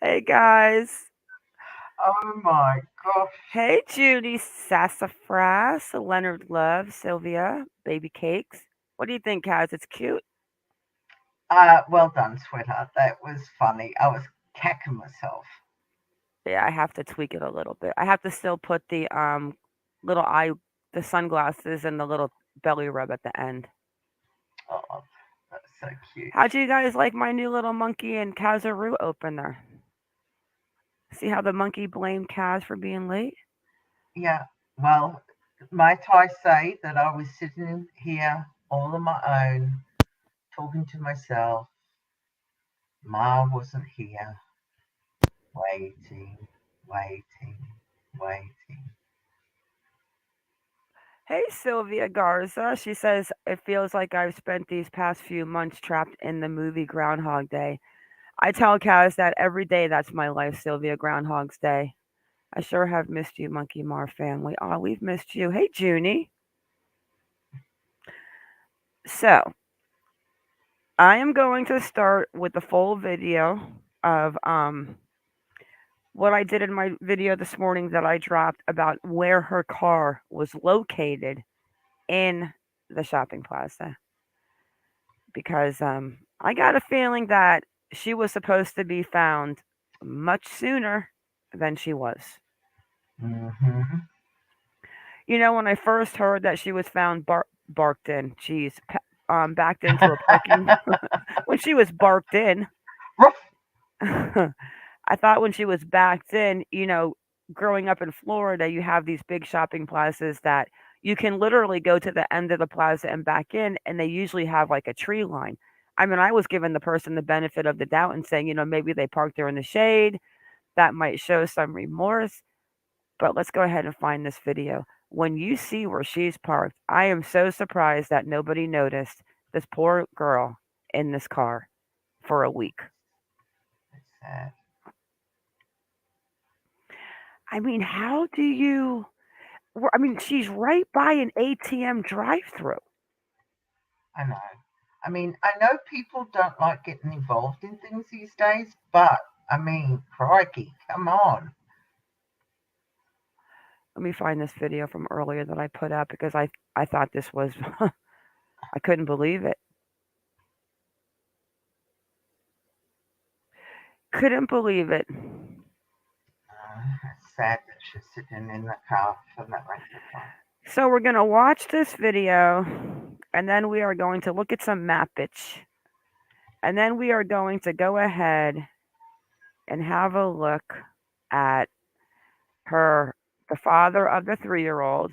Hey guys. Oh my gosh. Hey Judy, Sassafras, Leonard Love, Sylvia, Baby Cakes. What do you think, Kaz? It's cute. Well done, sweetheart. That was funny. I was cacking myself. Yeah, I have to tweak it a little bit. I have to still put the little eye, the sunglasses, and the little belly rub at the end. Oh, that's so cute. How'd you guys like my new little monkey and Kazaroo opener? See how the monkey blamed Kaz for being late? Yeah. Well, might I say that I was sitting here all on my own, talking to myself. Ma wasn't here. Waiting, waiting, waiting. Hey, Sylvia Garza. She says, it feels like I've spent these past few months trapped in the movie Groundhog Day. I tell Kaz that every day that's my life, Sylvia, Groundhog's Day. I sure have missed you, MonkieMar family. Oh, we've missed you. Hey, Junie. So, I am going to start with the full video of what I did in my video this morning that I dropped about where her car was located in the shopping plaza. Because I got a feeling that she was supposed to be found much sooner than she was. Mm-hmm. You know, when I first heard that she was found barked in, geez, backed into a parking, when she was barked in, Ruff. I thought when she was backed in, you know, growing up in Florida, you have these big shopping plazas that you can literally go to the end of the plaza and back in, and they usually have like a tree line. I mean, I was giving the person the benefit of the doubt and saying, you know, maybe they parked there in the shade. That might show some remorse. But let's go ahead and find this video. When you see where she's parked, I am so surprised that nobody noticed this poor girl in this car for a week. It's sad. I mean, how do you I mean, she's right by an ATM drive-through. I know. I mean, I know people don't like getting involved in things these days, but I mean, crikey, come on. Let me find this video from earlier that I put up because I thought this was I couldn't believe it. Couldn't believe it. It's sad that she's sitting in the car for that length of time. So we're going to watch this video and then we are going to look at some mappage. And then we are going to go ahead and have a look at her the father of the 3-year-old.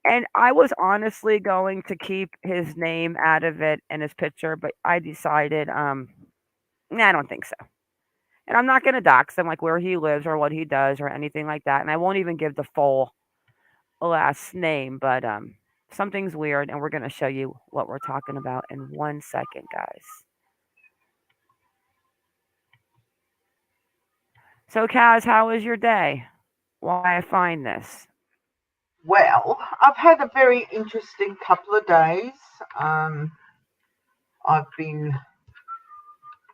And I was honestly going to keep his name out of it and his picture, but I decided nah, I don't think so. And I'm not going to dox him like where he lives or what he does or anything like that. And I won't even give the full last name, but something's weird and we're going to show you what we're talking about in 1 second, guys. So Kaz, how was your day? Why I find this? Well, I've had a very interesting couple of days. Um, I've been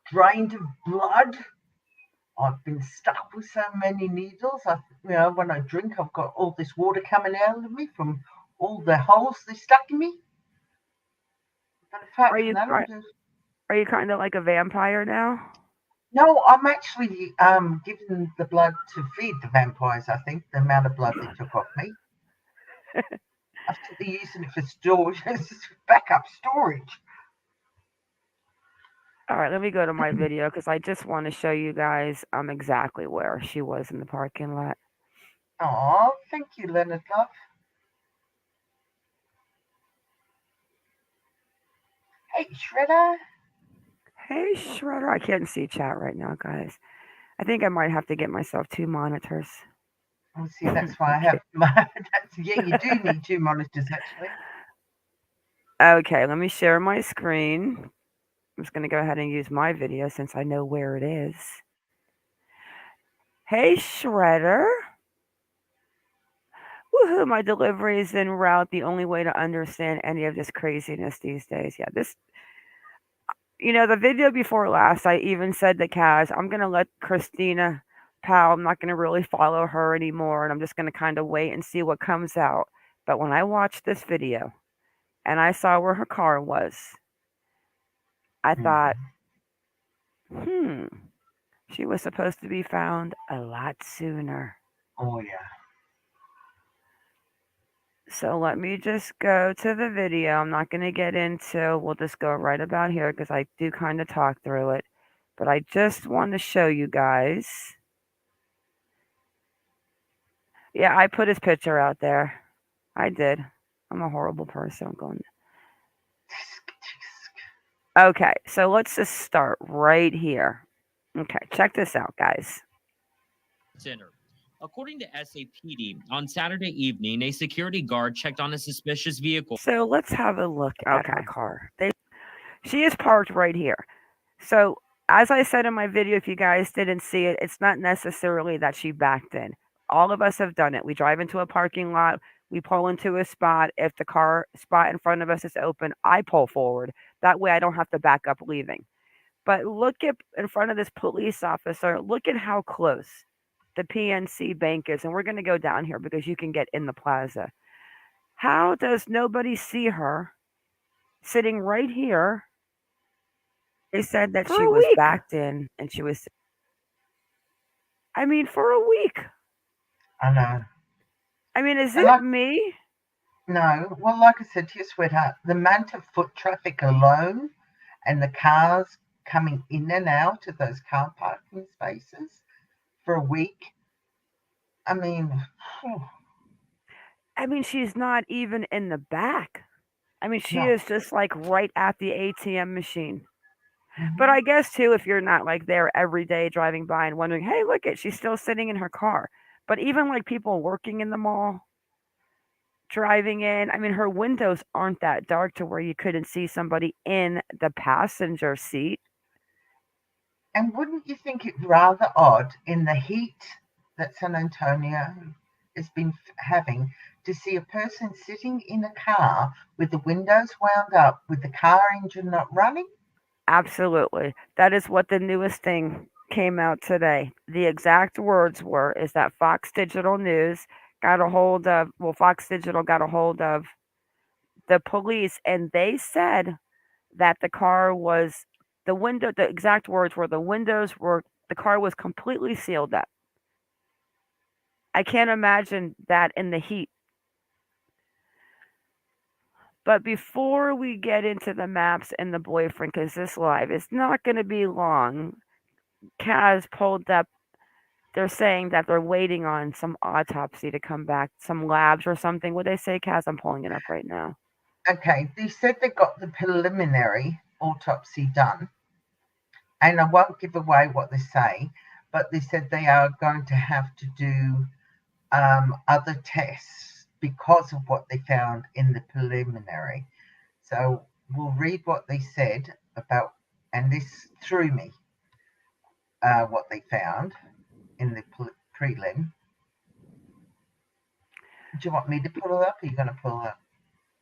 drained of blood. I've been stuck with so many needles. When I drink, I've got all this water coming out of me from all the holes they stuck in me. But apart Are from you that, I'm are, just are you kind of like a vampire now? no. I'm actually giving the blood to feed the vampires. I think the amount of blood they took off me. I think they're using it for storage, backup storage. All right, let me go to my video because I just want to show you guys exactly where she was in the parking lot. Oh, thank you, Leonard Love. Hey, Shredder. Hey Shredder, I can't see chat right now, guys. I think I might have to get myself 2 monitors. Oh, see, that's why I have my. Yeah, you do need two monitors actually. Okay, let me share my screen. I'm just going to go ahead and use my video since I know where it is. Hey Shredder. Woohoo, my delivery is en route. The only way to understand any of this craziness these days. Yeah, this The video before last, I even said to Kaz, I'm going to let Christina Powell, I'm not going to really follow her anymore, and I'm just going to kind of wait and see what comes out. But when I watched this video and I saw where her car was, I thought, Mhm. hmm, she was supposed to be found a lot sooner. Oh, yeah. So let me just go to the video. I'm not going to get into, we'll just go right about here because I do kind of talk through it. But I just want to show you guys. Yeah, I put his picture out there. I did. I'm a horrible person. I'm going. Okay, so let's just start right here. Okay, check this out, guys. Center. According to SAPD, on Saturday evening, a security guard checked on a suspicious vehicle. So let's have a look at her car. She is parked right here. So, as I said in my video, if you guys didn't see it, it's not necessarily that she backed in. All of us have done it. We drive into a parking lot, we pull into a spot. If the car spot in front of us is open, I pull forward. That way I don't have to back up leaving. But look at in front of this police officer, look at how close the PNC bank is. And we're going to go down here because you can get in the plaza. How does nobody see her sitting right here? They said that she was backed in and she was, I mean, for a week. I know. I mean, is And it like, me? no, well, like I said to you, sweetheart, the amount of foot traffic alone and the cars coming in and out of those car parking spaces for a week. I mean, I mean, she's not even in the back. I mean, she no. is just like right at the ATM machine. But Hmm. I guess too, if you're not like there every day driving by and wondering, hey, look it, she's still sitting in her car. But even like people working in the mall, driving in, I mean, her windows aren't that dark to where you couldn't see somebody in the passenger seat. And wouldn't you think it rather odd in the heat that San Antonio has been having to see a person sitting in a car with the windows wound up with the car engine not running? Absolutely. That is what the newest thing came out today. The exact words were is that Fox Digital News got a hold of, well, Fox Digital got a hold of the police and they said that the car was the exact words were the car was completely sealed up. I can't imagine that in the heat. But before we get into the maps and the boyfriend, because this live is not going to be long, Kaz pulled up. They're saying that they're waiting on some autopsy to come back, some labs or something. What they say, Kaz? I'm pulling it up right now. Okay, they said they got the preliminary autopsy done, and I won't give away what they say, but they said they are going to have to do other tests because of what they found in the preliminary. So we'll read what they said about, and this threw me, what they found in the prelim. Do you want me to pull it up? Or are you going to pull it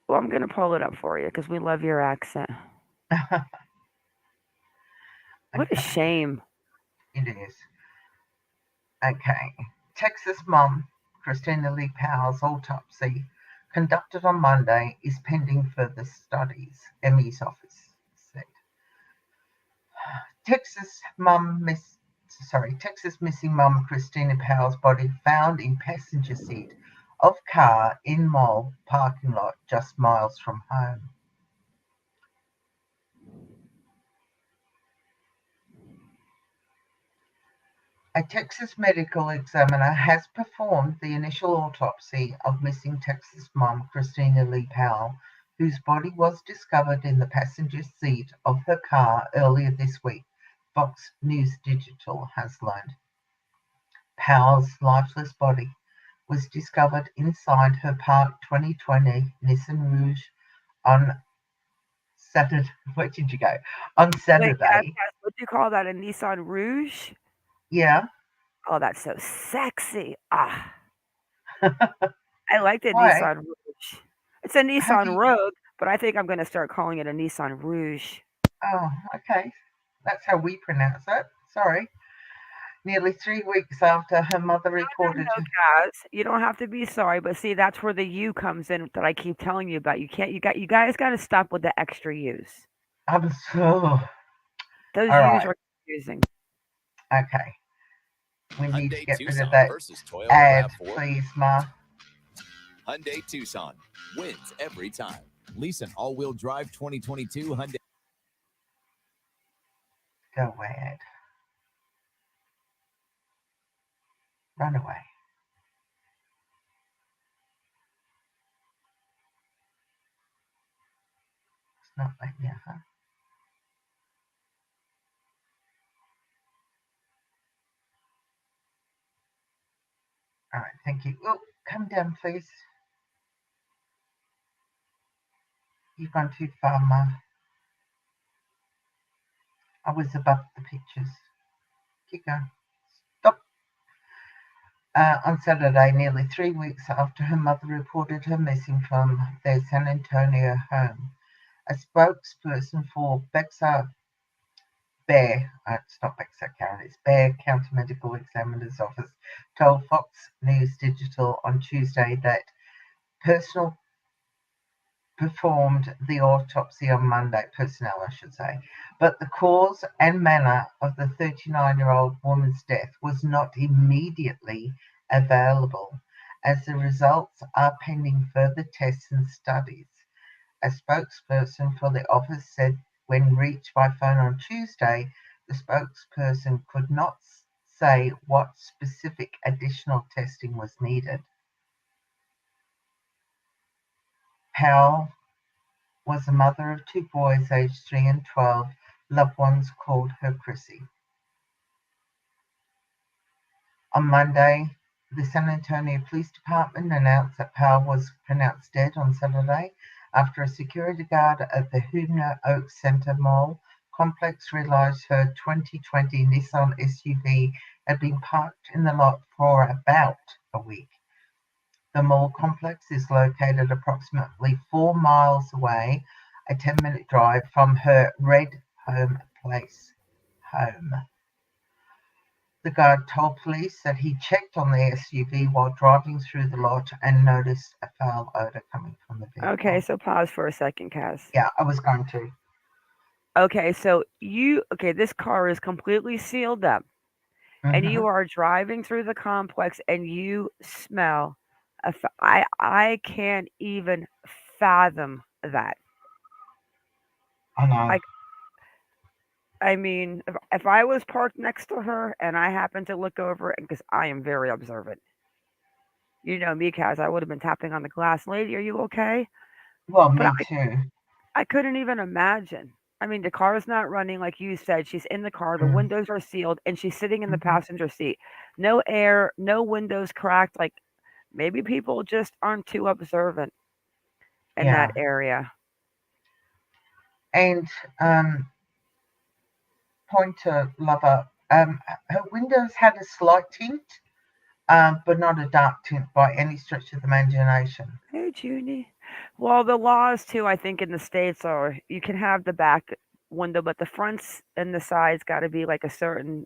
Well, I'm going to pull it up for you because we love your accent. up? What a Okay, shame. it is. Okay. Texas mom, Christina Lee Powell's autopsy, conducted on Monday, is pending further studies, Emmy's office said. Texas missing mum Christina Powell's body found in passenger seat of car in mall parking lot just miles from home. A Texas medical examiner has performed the initial autopsy of missing Texas mom Christina Lee Powell, whose body was discovered in the passenger seat of her car earlier this week, Fox News Digital has learned. Powell's lifeless body was discovered inside her parked 2020 Nissan Rouge on Saturday. Where did you go? On Wait, Kaz, Saturday. what do you call that? A Nissan Rouge? Yeah. Oh, that's so sexy. Ah, I like the Why? Nissan Rouge. It's a Have Nissan you? Rogue, but I think I'm going to start calling it a Nissan Rouge. Oh, okay. That's how we pronounce it. Sorry. Nearly 3 weeks after her mother reported No, Kaz, you don't have to be sorry, but see, that's where the "you" comes in that I keep telling you about. You guys got to stop with the extra "u's." I'm so Those all "u's" right. are confusing. Okay. We need to Hyundai get rid Tucson of that versus Toyota ad, RAV4. please, Ma. Hyundai Tucson wins every time. Lease an all-wheel drive 2022 Hyundai. Go away, ad. Run away. It's not like yeah, huh? All right, thank you. Oh, come down, please. You've gone too far, Ma. I was above the pictures. Keep going. Stop. On Saturday, nearly 3 weeks after her mother reported her missing from their San Antonio home, a spokesperson for it's not Bexar County, it's Bear County Medical Examiner's Office, told Fox News Digital on Tuesday that personnel performed the autopsy on Monday, personnel I should say, but the cause and manner of the 39-year-old woman's death was not immediately available, as the results are pending further tests and studies. A spokesperson for the office said when reached by phone on Tuesday, the spokesperson could not say what specific additional testing was needed. Powell was the mother of two boys aged 3 and 12. Loved ones called her Chrissy. On Monday, the San Antonio Police Department announced that Powell was pronounced dead on Saturday after a security guard at the Hoona Oaks Center Mall complex realized her 2020 Nissan SUV had been parked in the lot for about a week. The mall complex is located approximately 4 miles away, a 10-minute drive from her red home place. The guard told police that he checked on the SUV while driving through the lot and noticed a foul odor coming from the vehicle. Okay, so pause for a second, Kaz. Yeah, I was going to. Okay, so this car is completely sealed up, and you are driving through the complex, and you smell. I can't even fathom that. I know. I mean, if I was parked next to her and I happened to look over, because I am very observant, you know me, Kaz, I would have been tapping on the glass. Lady, are you okay? Well, But me too. I couldn't even imagine. I mean, the car is not running like you said. She's in the car, the Mm, windows are sealed, and she's sitting in the mhm. passenger seat. No air, no windows cracked. Like maybe people just aren't too observant in that Yeah. area. And pointer lover, her windows had a slight tint, but not a dark tint by any stretch of the imagination. Hey, Junie. Well, the laws too, I think, in the states are you can have the back window, but the fronts and the sides got to be like a certain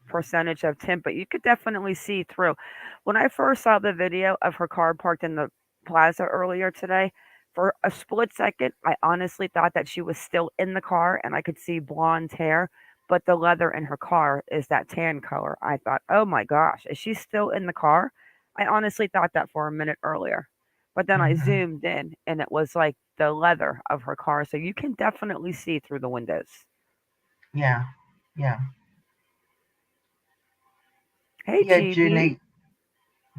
percentage of tint, but you could definitely see through. When I first saw the video of her car parked in the plaza earlier today, for a split second, I honestly thought that she was still in the car and I could see blonde hair, but the leather in her car is that tan color. I thought, oh my gosh, is she still in the car? I honestly thought that for a minute earlier. But then I Hmm. zoomed in and it was like the leather of her car. So you can definitely see through the windows. Yeah, yeah, Hey, yeah, GB.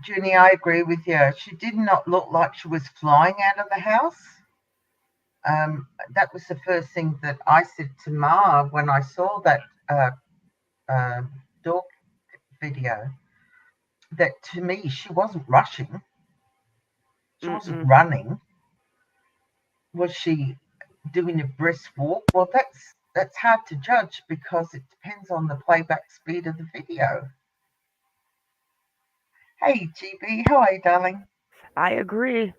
Junie, I agree with you. She did not look like she was flying out of the house. That was the first thing that I said to Ma when I saw that uh, uh, dog video. That to me, she wasn't rushing. She wasn't Mm-mm. running. Was she doing a brisk walk? Well, that's hard to judge because it depends on the playback speed of the video. Hey, GB, how are you, darling? I agree.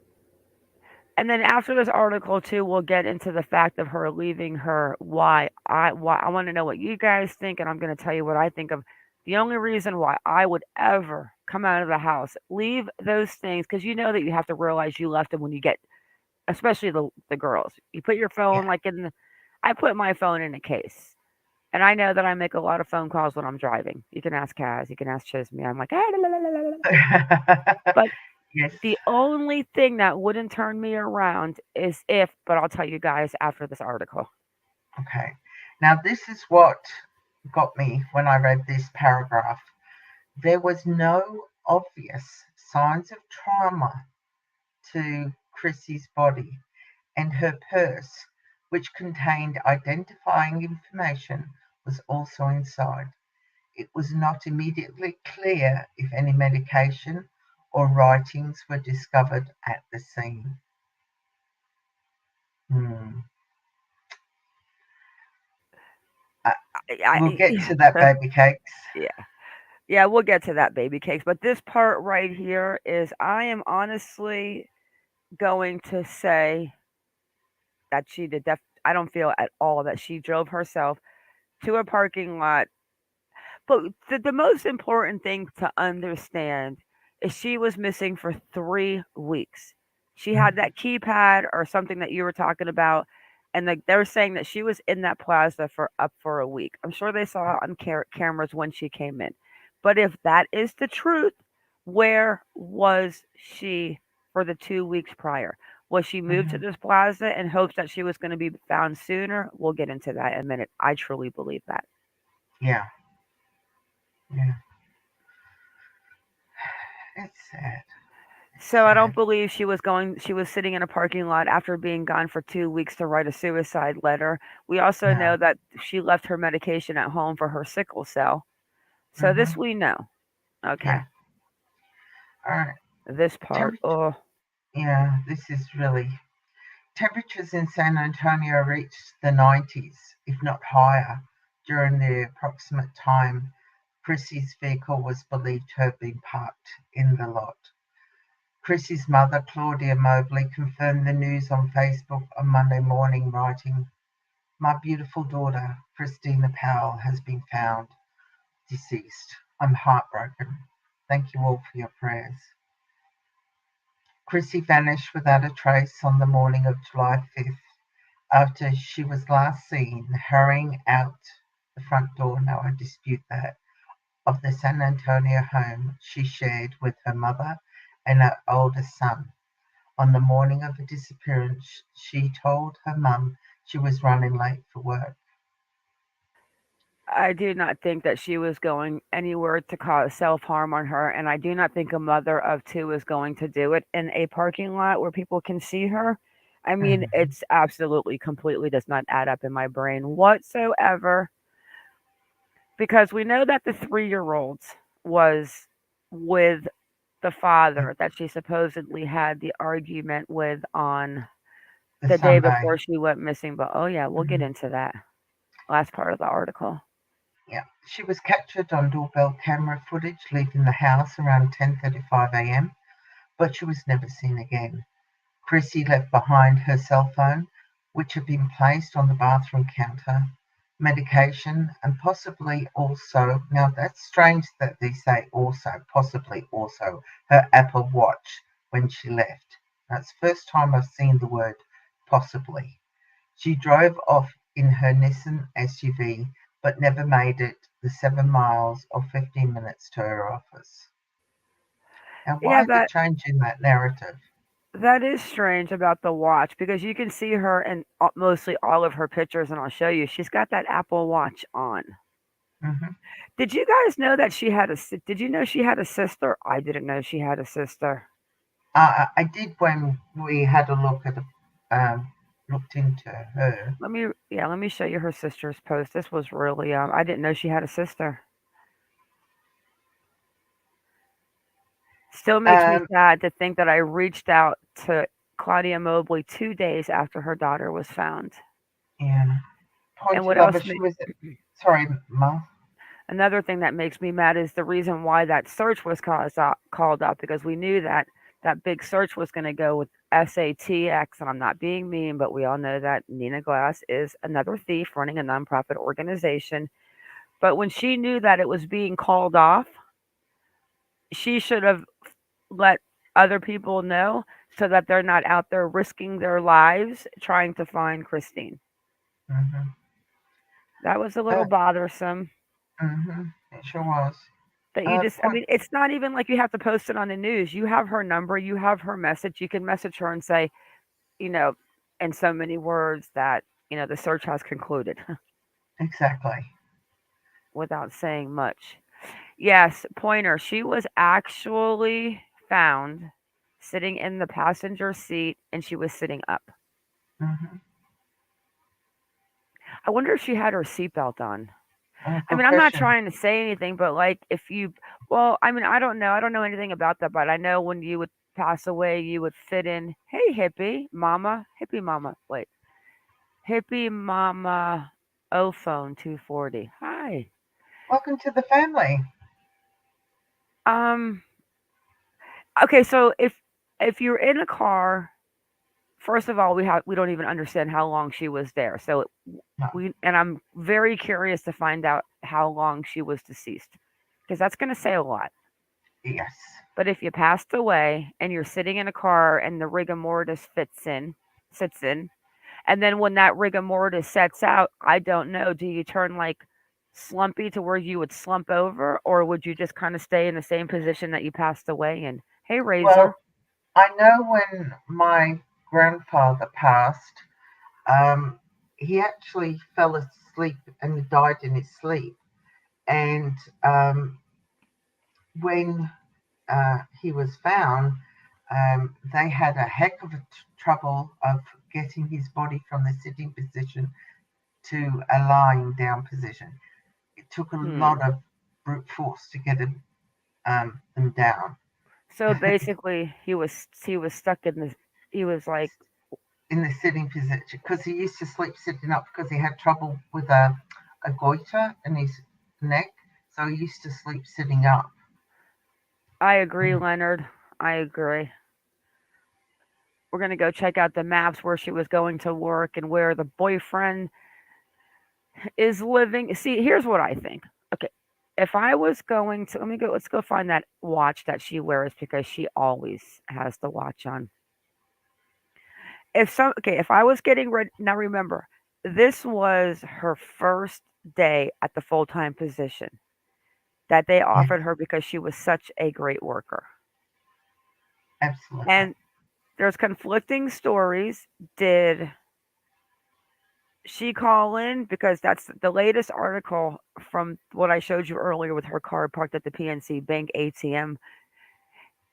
And then after this article too, we'll get into the fact of her leaving her why I want to know what you guys think, and I'm going to tell you what I think of the only reason why I would ever come out of the house, leave those things, because you know that you have to realize you left them when you get, especially the girls. You put your phone Yeah. like in the, I put my phone in a case. And I know that I make a lot of phone calls when I'm driving. You can ask Kaz, you can ask Chisme. I'm like, ah, la, la, la, la, la. But Yes. the only thing that wouldn't turn me around is if, but I'll tell you guys after this article. Okay. Now, this is what got me when I read this paragraph. There was no obvious signs of trauma to Chrissy's body, and her purse, which contained identifying information, was also inside. It was not immediately clear if any medication or writings were discovered at the scene. Hmm. Uh, we'll get to that, baby cakes. Yeah. Yeah, we'll get to that, baby cakes. But this part right here is I am honestly going to say that she did I don't feel at all that she drove herself to a parking lot. But the most important thing to understand is she was missing for 3 weeks. She had that keypad or something that you were talking about, and they're saying that she was in that plaza for up for a week. I'm sure they saw on cameras when she came in. But if that is the truth, where was she for the 2 weeks prior? Was she moved to Mhm. this plaza in hopes that she was going to be found sooner? We'll get into that in a minute. I truly believe that. Yeah, yeah. It's sad. It's So I don't sad. believe she was sitting in a parking lot after being gone for 2 weeks to write a suicide letter. We also No. know that she left her medication at home for her sickle cell. So this Hmm. we know. Okay. Yeah. All right. This part. Temperature. Oh, Yeah, this is really. Temperatures in San Antonio reached the 90s, if not higher, during the approximate time Chrissy's vehicle was believed to have been parked in the lot. Chrissy's mother, Claudia Mobley, confirmed the news on Facebook on Monday morning, writing, "My beautiful daughter, Christina Powell, has been found deceased. I'm heartbroken. Thank you all for your prayers." Chrissy vanished without a trace on the morning of July 5th after she was last seen hurrying out the front door, no, I dispute that, of the San Antonio home she shared with her mother and her oldest son. On the morning of her disappearance, she told her mum she was running late for work. I do not think that she was going anywhere to cause self harm on her, and I do not think a mother of two is going to do it in a parking lot where people can see her. I mean, Mm, it's absolutely, completely does not add up in my brain whatsoever. Because we know that the 3-year old was with the father that she supposedly had the argument with on the the day Sunday. before she went missing. But oh, yeah, we'll get Mm, into that last part of the article. yeah, she was captured on doorbell camera footage leaving the house around 10:35 a.m., but she was never seen again. Chrissy left behind her cell phone, which had been placed on the bathroom counter, medication, and possibly also, now that's strange that they say also, possibly also, her Apple Watch when she left. That's the first time I've seen the word possibly. She drove off in her Nissan SUV, but never made it the 7 miles or 15 minutes to her office. Now, Yeah, why the change in that narrative? that is strange about the watch because you can see her in mostly all of her pictures, and I'll show you. She's got that Apple Watch on. Hmm. Did you guys know that she had a? Did you know she had a sister? I didn't know she had a sister. I did when we had a look at looked into her. Let me show you her sister's post. This was really I didn't know she had a sister. Still makes me Um, sad to think that I reached out to Claudia Mobley 2 days after her daughter was found. yeah, And pointed what out, else? but she was sorry, Ma. Another thing that makes me mad is the reason why that search was called up because we knew that that big search was going to go with SATX, and I'm not being mean, but we all know that Nina Glass is another thief running a nonprofit organization. But when she knew that it was being called off, she should have let other people know so that they're not out there risking their lives trying to find Christine. Mm-hmm. That was a little bothersome. Mm-hmm. It sure was. That you just, I mean, it's not even like you have to post it on the news. You have her number, you have her message. You can message her and say, you know, in so many words that, the search has concluded Exactly. without saying much. Yes, Pointer, she was actually found sitting in the passenger seat and she was sitting up. Mm-hmm. I wonder if she had her seatbelt on. I Good mean, I'm not question. trying to say anything, but like if you, well, I mean, I don't know. I don't know anything about that, but I know when you would pass away, you would fit in, hey, hippie mama, wait, hippie mama, O phone 240. Hi. Welcome to the family. Um, okay, so if you're in a car, first of all, we don't even understand how long she was there. So No. I'm very curious to find out how long she was deceased because that's going to say a lot. Yes. But if you passed away and you're sitting in a car and the rigor mortis sits in, and then when that rigor mortis sets out, I don't know, do you turn like slumpy to where you would slump over, or would you just kind of stay in the same position that you passed away in? Hey, Razor. Well, I know when my grandfather passed, um, he actually fell asleep and died in his sleep. And when he was found, they had a heck of a trouble of getting his body from the sitting position to a lying down position. It took a lot of brute force to get them down. So basically, he was stuck in the. He was like, In the sitting position because he used to sleep sitting up because he had trouble with a goiter in his neck, so he used to sleep sitting up. I agree, Leonard. I agree. We're gonna go check out the maps where she was going to work and where the boyfriend is living. See, here's what I think. Okay, if I was going to, let's go find that watch that she wears because she always has the watch on. If I was getting ready, now remember, this was her first day at the full time position that they Yeah, offered her because she was such a great worker. absolutely. And there's conflicting stories. Did she call in? Because that's the latest article from what I showed you earlier with her car parked at the PNC Bank ATM.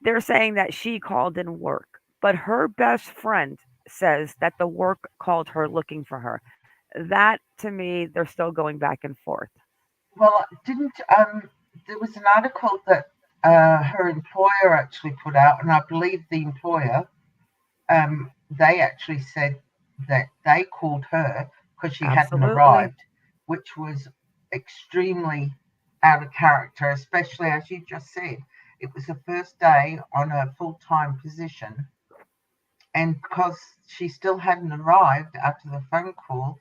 They're saying that she called in work, but her best friend says that the work called her looking for her. That to me, they're still going back and forth. Well, didn't there was an article that her employer actually put out, and I believe the employer they actually said that they called her because she hadn't Absolutely. arrived, which was extremely out of character, especially as you just said. It was the first day on a full time position, and because she still hadn't arrived after the phone call,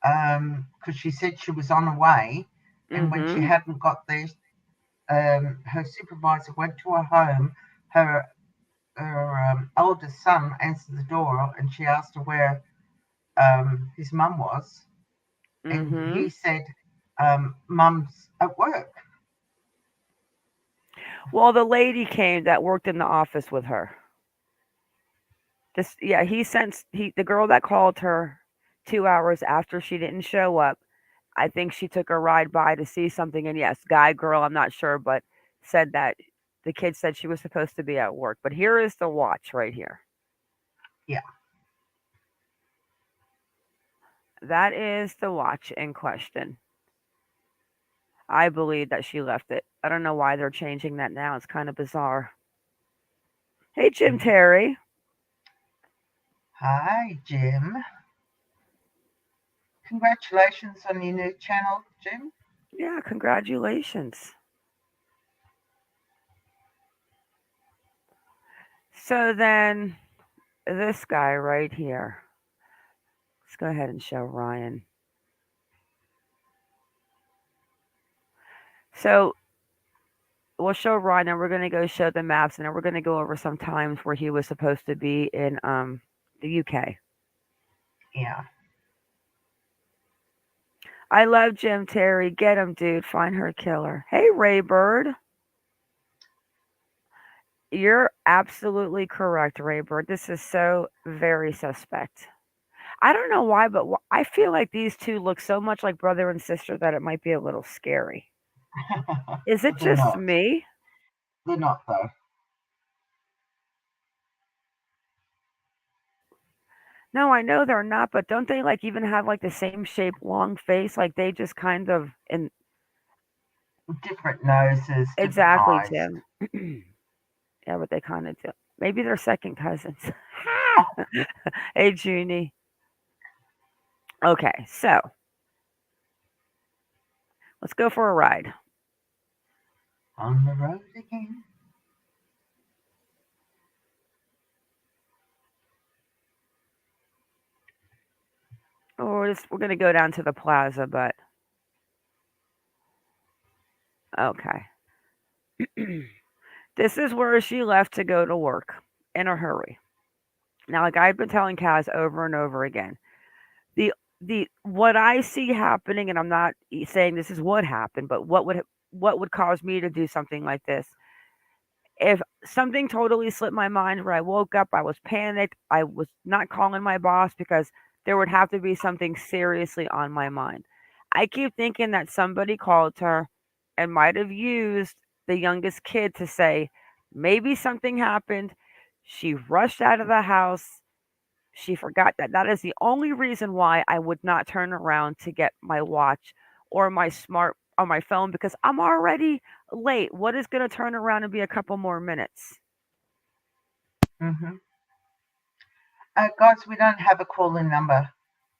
because she said she was on her way, and when she Mm-hmm. hadn't got there, her supervisor went to her home. Her oldest son answered the door, and she asked her where his mum was, and Mm-hmm. he said, "Mum's at work." Well, the lady came that worked in the office with her. This, yeah, the girl that called her 2 hours after she didn't show up. I think she took a ride by to see something, and yes, guy, girl, I'm not sure, but said that the kid said she was supposed to be at work. But here is the watch right here. Yeah, That is the watch in question. I believe that she left it. I don't know why they're changing that now. It's kind of bizarre. Hey, Jim Terry. hi, Jim. Congratulations on your new channel, Jim. Yeah, congratulations. So then this guy right here. Let's go ahead and show Ryan. So we'll show Ryan, and we're going to go show the maps, and then we're going to go over some times where he was supposed to be in the UK. Yeah. I love Jim Terry. Get him, dude. Find her killer. Hey, Raybird. You're absolutely correct, Raybird. This is so very suspect. I don't know why, but I feel like these two look so much like brother and sister that it might be a little scary. Is it They're just not. me? They're not, though. No, I know they're not, but don't they like even have like the same shape, long face? Like they just kind of in Different noses, different exactly, eyes. Jim. Yeah, but they kind of do. Maybe they're second cousins. Hey, Junie. Okay, so let's go for a ride. On the road again. Oh, we're gonna go down to the plaza, but okay. This is where she left to go to work in a hurry. Now, like I've been telling Kaz over and over again, the what I see happening, and I'm not saying this is what happened, but what would cause me to do something like this? If something totally slipped my mind where I woke up, I was panicked, I was not calling my boss because there would have to be something seriously on my mind. I keep thinking that somebody called her and might have used the youngest kid to say, maybe something happened. She rushed out of the house. She forgot that. That is the only reason why I would not turn around to get my watch or my smart on my phone because I'm already late. What is going to turn around and be a couple more minutes? Mm-hmm. Guys, we don't have a call-in number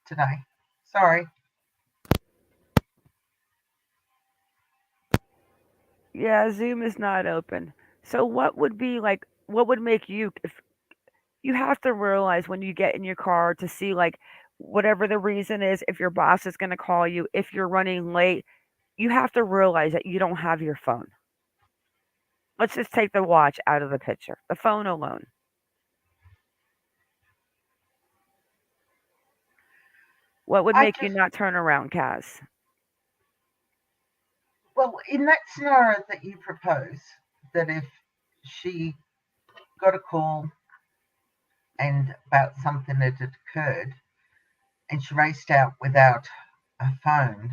today. Sorry. Yeah, Zoom is not open. So what would be like what would make you if you have to realize when you get in your car to see like whatever the reason is, if your boss is going to call you, if you're running late, you have to realize that you don't have your phone. Let's just take the watch out of the picture. The phone alone. What would I make you just, not turn around, Kaz? well, in that scenario that you propose, that if she got a call and about something that had occurred and she raced out without a phone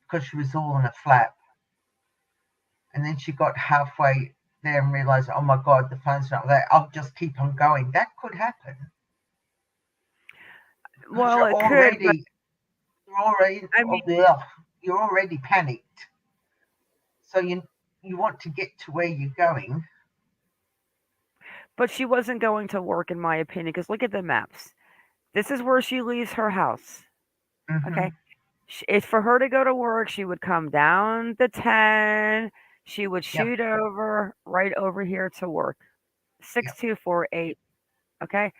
because she was all in a flap, and then she got halfway there and realized, oh my God, the phone's not there, I'll just keep on going. That could happen. Because Well, it could, but I mean, you're already panicked. So you want to get to where you're going. but she wasn't going to work, in my opinion, because look at the maps. This is where she leaves her house. Mm-hmm. Okay. If for her to go to work, she would come down the 10. She would Yep. shoot over right over here to work. Yep. 6248. Okay.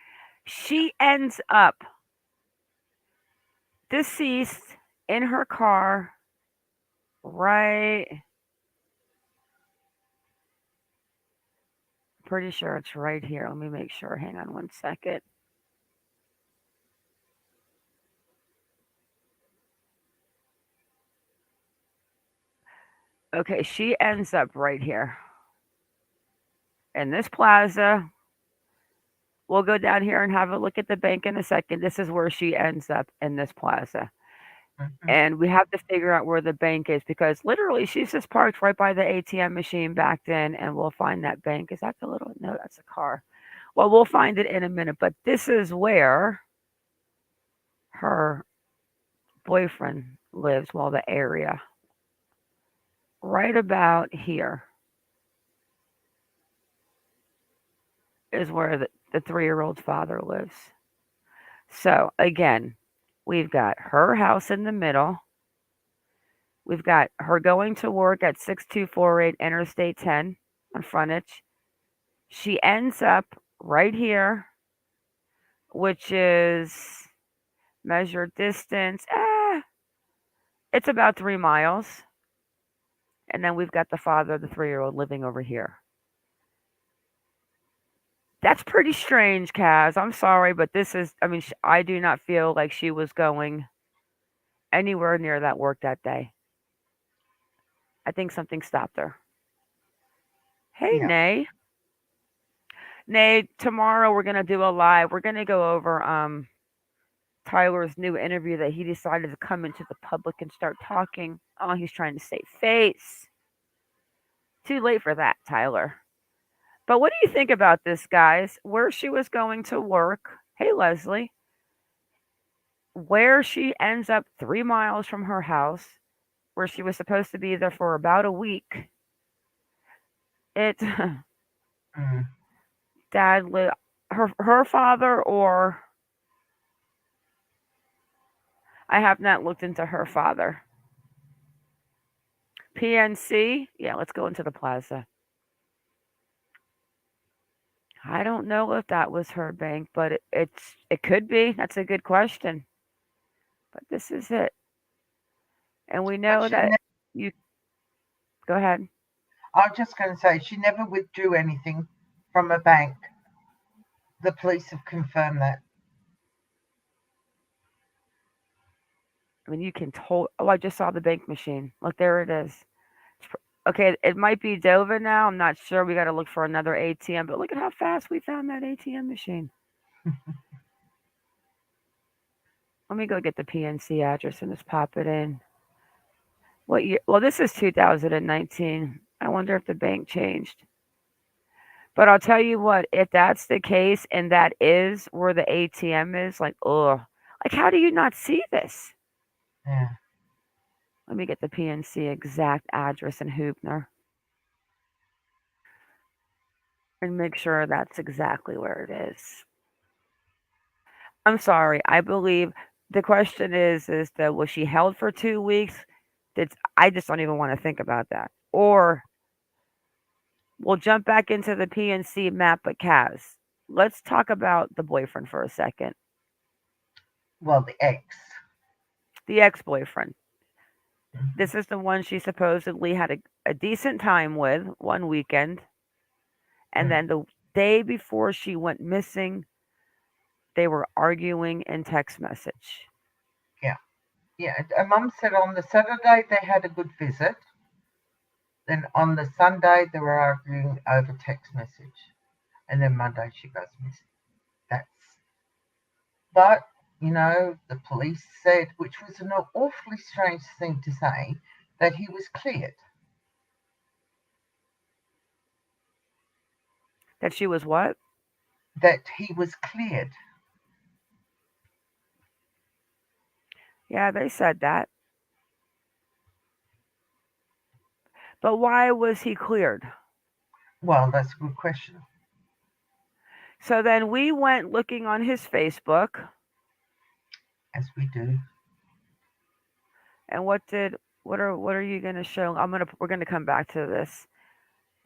She ends up deceased in her car right. Pretty sure it's right here. Let me make sure. Hang on one second. Okay, she ends up right here in this plaza. We'll go down here and have a look at the bank in a second. This is where she ends up in this plaza. Mm-hmm. And we have to figure out where the bank is because literally she's just parked right by the ATM machine backed in, and we'll find that bank. Is that the little? No, that's a car. Well, we'll find it in a minute. But this is where her boyfriend lives, well, the area. Right about here is where the 3-year-old's father lives. So again, we've got her house in the middle. We've got her going to work at 6248 Interstate 10 on frontage. She ends up right here, which is measured distance. It's about 3 miles. And then we've got the father of the 3-year-old living over here. That's pretty strange, Kaz. I'm sorry, but this is, I mean, I do not feel like she was going anywhere near that work that day. I think something stopped her. Hey, Yeah. Nay. Nay, tomorrow we're going to do a live. We're going to go over Tyler's new interview that he decided to come into the public and start talking. Oh, he's trying to save face. Too late for that, Tyler. But what do you think about this, guys? Where she was going to work. Hey, Leslie. Where she ends up 3 miles from her house, where she was supposed to be there for about a week. It, Mm. dad, her father, or I have not looked into her father. PNC, yeah, let's go into the plaza. I don't know if that was her bank, but it could be. That's a good question. But this is it, and we But know she that you. Go ahead. I was just going to say, she never withdrew anything from a bank. The police have confirmed that. I mean, you can Oh, I just saw the bank machine. Look, there it is. Okay, it might be Dover now. I'm not sure. We got to look for another ATM, but look at how fast we found that ATM machine. Let me go get the PNC address and just pop it in. What year? Well, this is 2019. I wonder if the bank changed. But I'll tell you what, if that's the case and that is where the ATM is, like, ugh. Like, how do you not see this? Yeah. Let me get the PNC exact address in Hoopner and make sure that's exactly where it is. I'm sorry. I believe the question is that was she held for 2 weeks? I just don't even want to think about that. Or we'll jump back into the PNC map, but Kaz, let's talk about the boyfriend for a second. Well, the ex. The ex-boyfriend. This is the one she supposedly had a decent time with one weekend, and then the day before she went missing, they were arguing in text message. Yeah. Yeah. Mum said on the Saturday they had a good visit. Then on the Sunday they were arguing over text message. And then Monday she goes missing. But, the police said, which was an awfully strange thing to say, that he was cleared. That she was what? That he was cleared. Yeah, they said that. But why was he cleared? Well, that's a good question. So then we went looking on his Facebook. As we do. And what are you going to show? We're going to come back to this.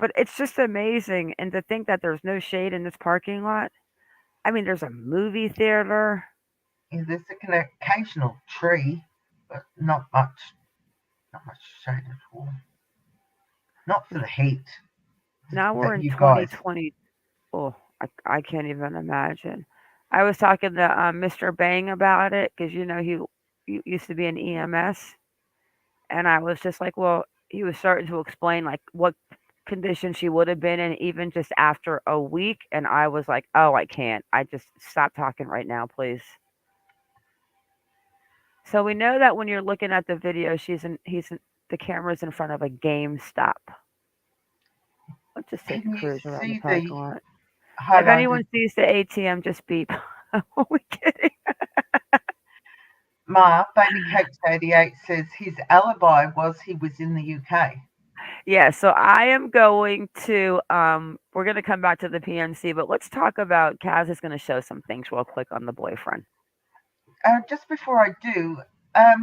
But it's just amazing, and to think that there's no shade in this parking lot. I mean, there's a movie theater. Yeah, there's an occasional tree, but not much shade at all. Not for the heat. Now we're in you guys. 2020. Oh, I can't even imagine. I was talking to Mr. Bang about it because he used to be an EMS, and I was just like, well, he was starting to explain like what condition she would have been in even just after a week, and I was like, oh, I can't. I just stop talking right now, please. So we know that when you're looking at the video, the camera's in front of a GameStop. Let's just take Can a you cruise around the see parking the lot. If highlighted? anyone sees the ATM, just beep. Are we kidding? Baby Cakes 88 says his alibi was he was in the UK. Yeah, so I am going to we're gonna come back to the PNC, but let's talk about Kaz is gonna show some things real quick on the boyfriend. Just before I do,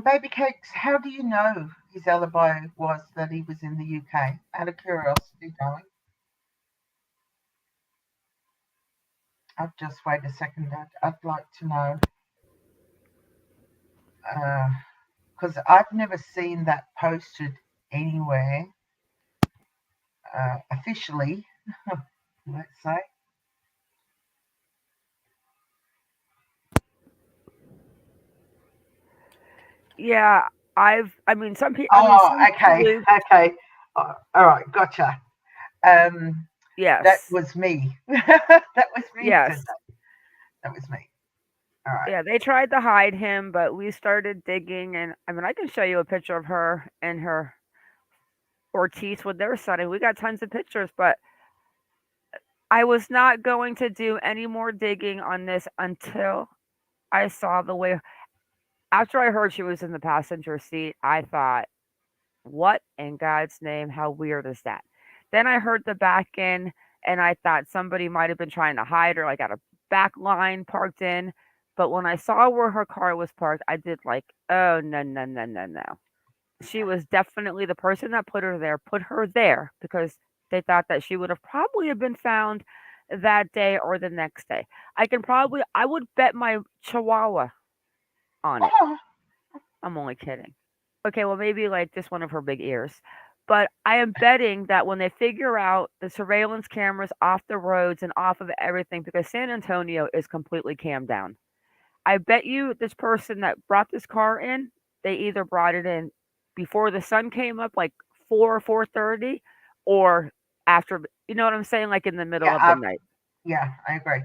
Baby Cakes, how do you know his alibi was that he was in the UK? Out of curiosity, darling. I'll just wait a second. I'd like to know because I've never seen that posted anywhere officially. Let's say. Yeah, I mean, some people. I mean, Oh, some okay, sleuths. okay. All right, gotcha. Um, that Yes, was me. That was me yes, today. That was me. All right. yeah. They tried to hide him, but we started digging, and I mean, I can show you a picture of her and her Ortiz with their son, and we got tons of pictures. But I was not going to do any more digging on this until I saw the way. After I heard she was in the passenger seat, I thought, what in God's name? How weird is that? Then I heard the back end and I thought somebody might have been trying to hide her, like at a back line parked in. But when I saw where her car was parked, I did like, oh, no, no, no, no, no. She was definitely the person that put her there because they thought that she would have probably have been found that day or the next day. I would bet my chihuahua on it. Oh, I'm only kidding. Okay, well, maybe like just one of her big ears. But I am betting that when they figure out the surveillance cameras off the roads and off of everything, because San Antonio is completely cammed down. I bet you this person that brought this car in, they either brought it in before the sun came up, like 4 or 4:30, or after. You know what I'm saying? Like in the middle yeah, of the night. yeah, I agree.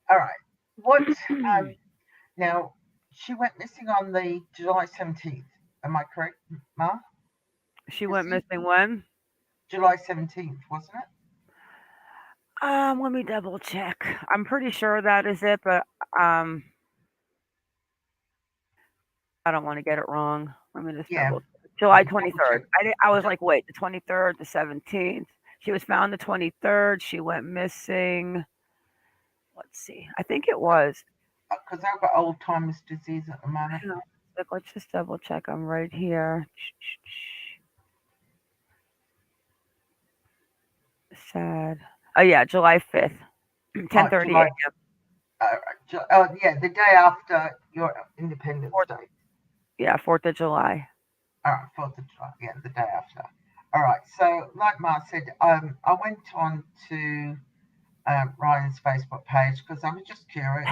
All right. What? Now, she went missing on the July 17th. Am I correct, Ma? She went Chrissy? missing when? July 17th, wasn't it? Let me double check. I'm pretty sure that is it, but um, I don't want to get it wrong. Let me just Yeah, double July double 23rd. check. I was like, wait, the 23rd, the 17th. She was found the 23rd. She went missing. Let's see. I think it was. Because I've got Alzheimer's disease at the moment. Hang on. Like, let's just double check. I'm right here. Sad. Oh yeah, July 5th, Oh, 10:30 July. a.m. Oh, yeah, the day after your Independence Fourth, Day. yeah, 4th of July. All right, 4th of July. Yeah, the day after. All right. So, like Ma said, I went on to Ryan's Facebook page because I was just curious.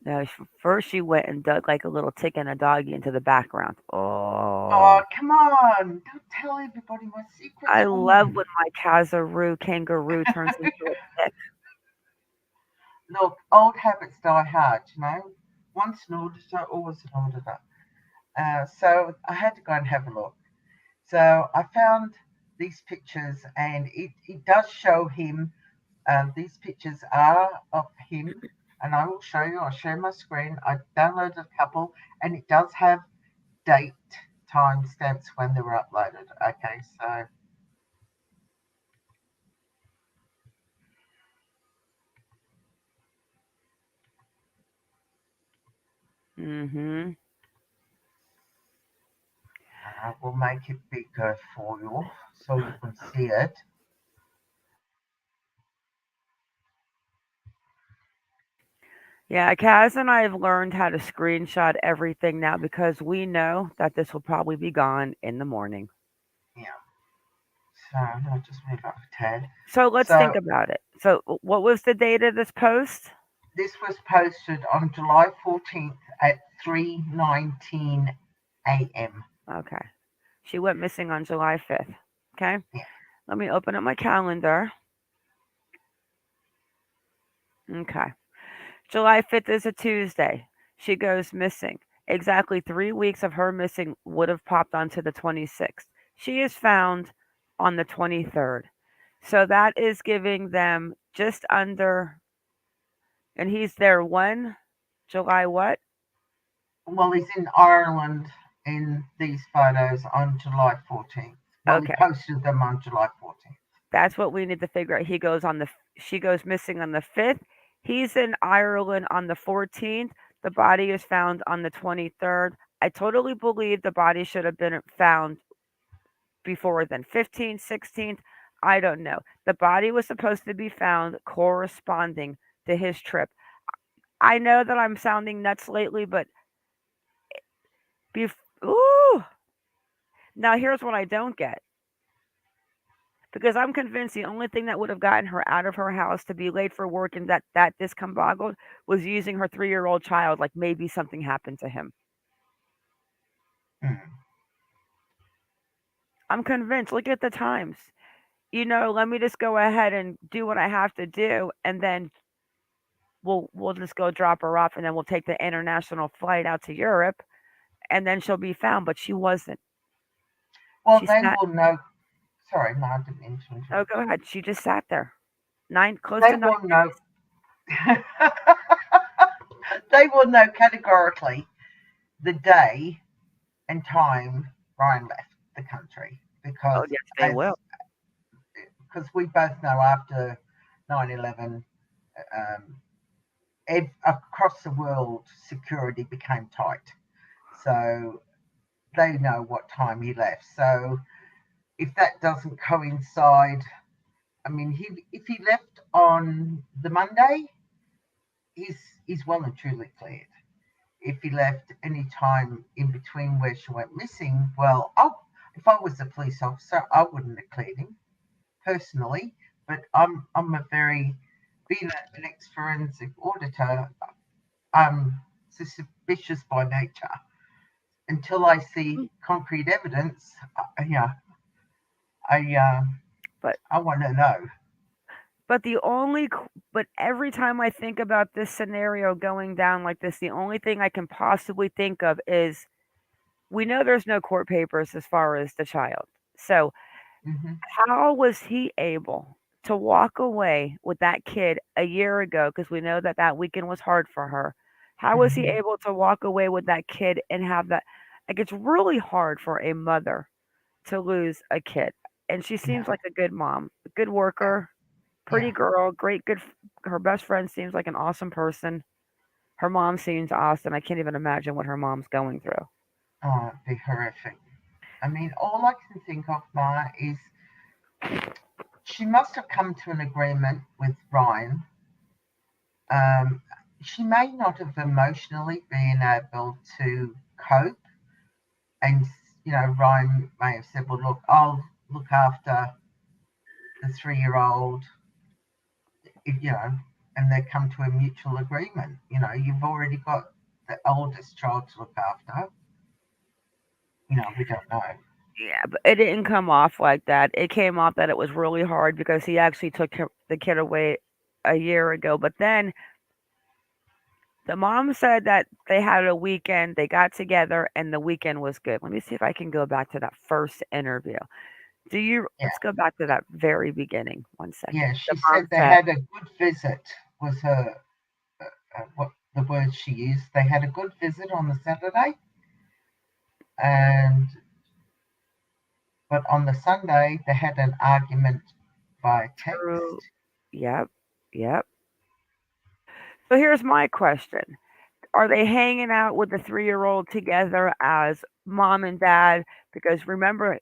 No, first she went and dug like a little tick and a doggy into the background. Oh, Oh. come on. Don't tell everybody my secrets, I love woman. when my kangaroo turns into a tick. Look, old habits die hard, you know. Once an auditor, always an auditor. So I had to go and have a look. So I found these pictures, and it does show him. These pictures are of him, and I will show you. I'll share my screen. I downloaded a couple, and it does have date timestamps when they were uploaded. Okay, so Mhm. I will make it bigger for you so you can see it. Yeah, Kaz and I have learned how to screenshot everything now because we know that this will probably be gone in the morning. Yeah. So I'll just move up a tad. So let's think So about it. So what was the date of this post? this was posted on July 14th at 3:19 a.m. Okay. She went missing on July 5th. Okay. Yeah. Let me open up my calendar. Okay. July 5th is a Tuesday. She goes missing. Exactly 3 weeks of her missing would have popped onto the 26th. She is found on the 23rd. So that is giving them just under, and he's there when? July what? Well, he's in Ireland in these photos on July 14th. Well, he Okay. posted them on July 14th. That's what we need to figure out. She goes missing on the 5th. He's in Ireland on the 14th. The body is found on the 23rd. I totally believe the body should have been found before then. 15th, 16th, I don't know. The body was supposed to be found corresponding to his trip. I know that I'm sounding nuts lately, but ooh. Now here's what I don't get. Because I'm convinced the only thing that would have gotten her out of her house to be late for work and that discombobbled was using her 3-year-old child. Like maybe something happened to him. Mm. I'm convinced. Look at the times. Let me just go ahead and do what I have to do, and then we'll just go drop her off, and then we'll take the international flight out to Europe, and then she'll be found. But she wasn't. Well, She they sat. will know. Sorry, no, I didn't mean to interrupt. Oh, go ahead. She just sat there. Close They to 9 will know. days. They will know categorically the day and time Ryan left the country Oh, yes, they will. because we both know after 9/11, across the world security became tight, so they know what time he left. So if that doesn't coincide, I mean, if he left on the Monday, he's well and truly cleared. If he left any time in between where she went missing, well, if I was a police officer, I wouldn't have cleared him personally. But I'm a very, being an ex-forensic auditor, I'm suspicious by nature. Until I see concrete evidence, yeah, But I want to know. but every time I think about this scenario going down like this, the only thing I can possibly think of is we know there's no court papers as far as the child. So Hmm. how was he able to walk away with that kid a year ago? Because we know that weekend was hard for her. How was he Hmm. able to walk away with that kid and have that? Like, it's really hard for a mother to lose a kid. And she Yeah, seems like a good mom, a good worker, yeah. pretty girl, great, good. Her best friend seems like an awesome person. Her mom seems awesome. I can't even imagine what her mom's going through. Oh, it'd be horrific. I mean, all I can think of, Ma, is she must have come to an agreement with Ryan. Um, she may not have emotionally been able to cope, and Ryan may have said, "Well, look, I'll look after the 3-year-old," and they come to a mutual agreement. You've already got the oldest child to look after. We don't know. Yeah, but it didn't come off like that. It came off that it was really hard because he actually took the kid away a year ago. But then the mom said that they had a weekend, they got together, and the weekend was good. Let me see if I can go back to that first interview. Yeah, Let's go back to that very beginning. One second. yeah. The She mom said they said, had a good visit. Was her what the word she used? They had a good visit on the Saturday, and but on the Sunday they had an argument by true. text. Yep, yep. So here's my question. Are they hanging out with the 3-year-old together as mom and dad? Because remember,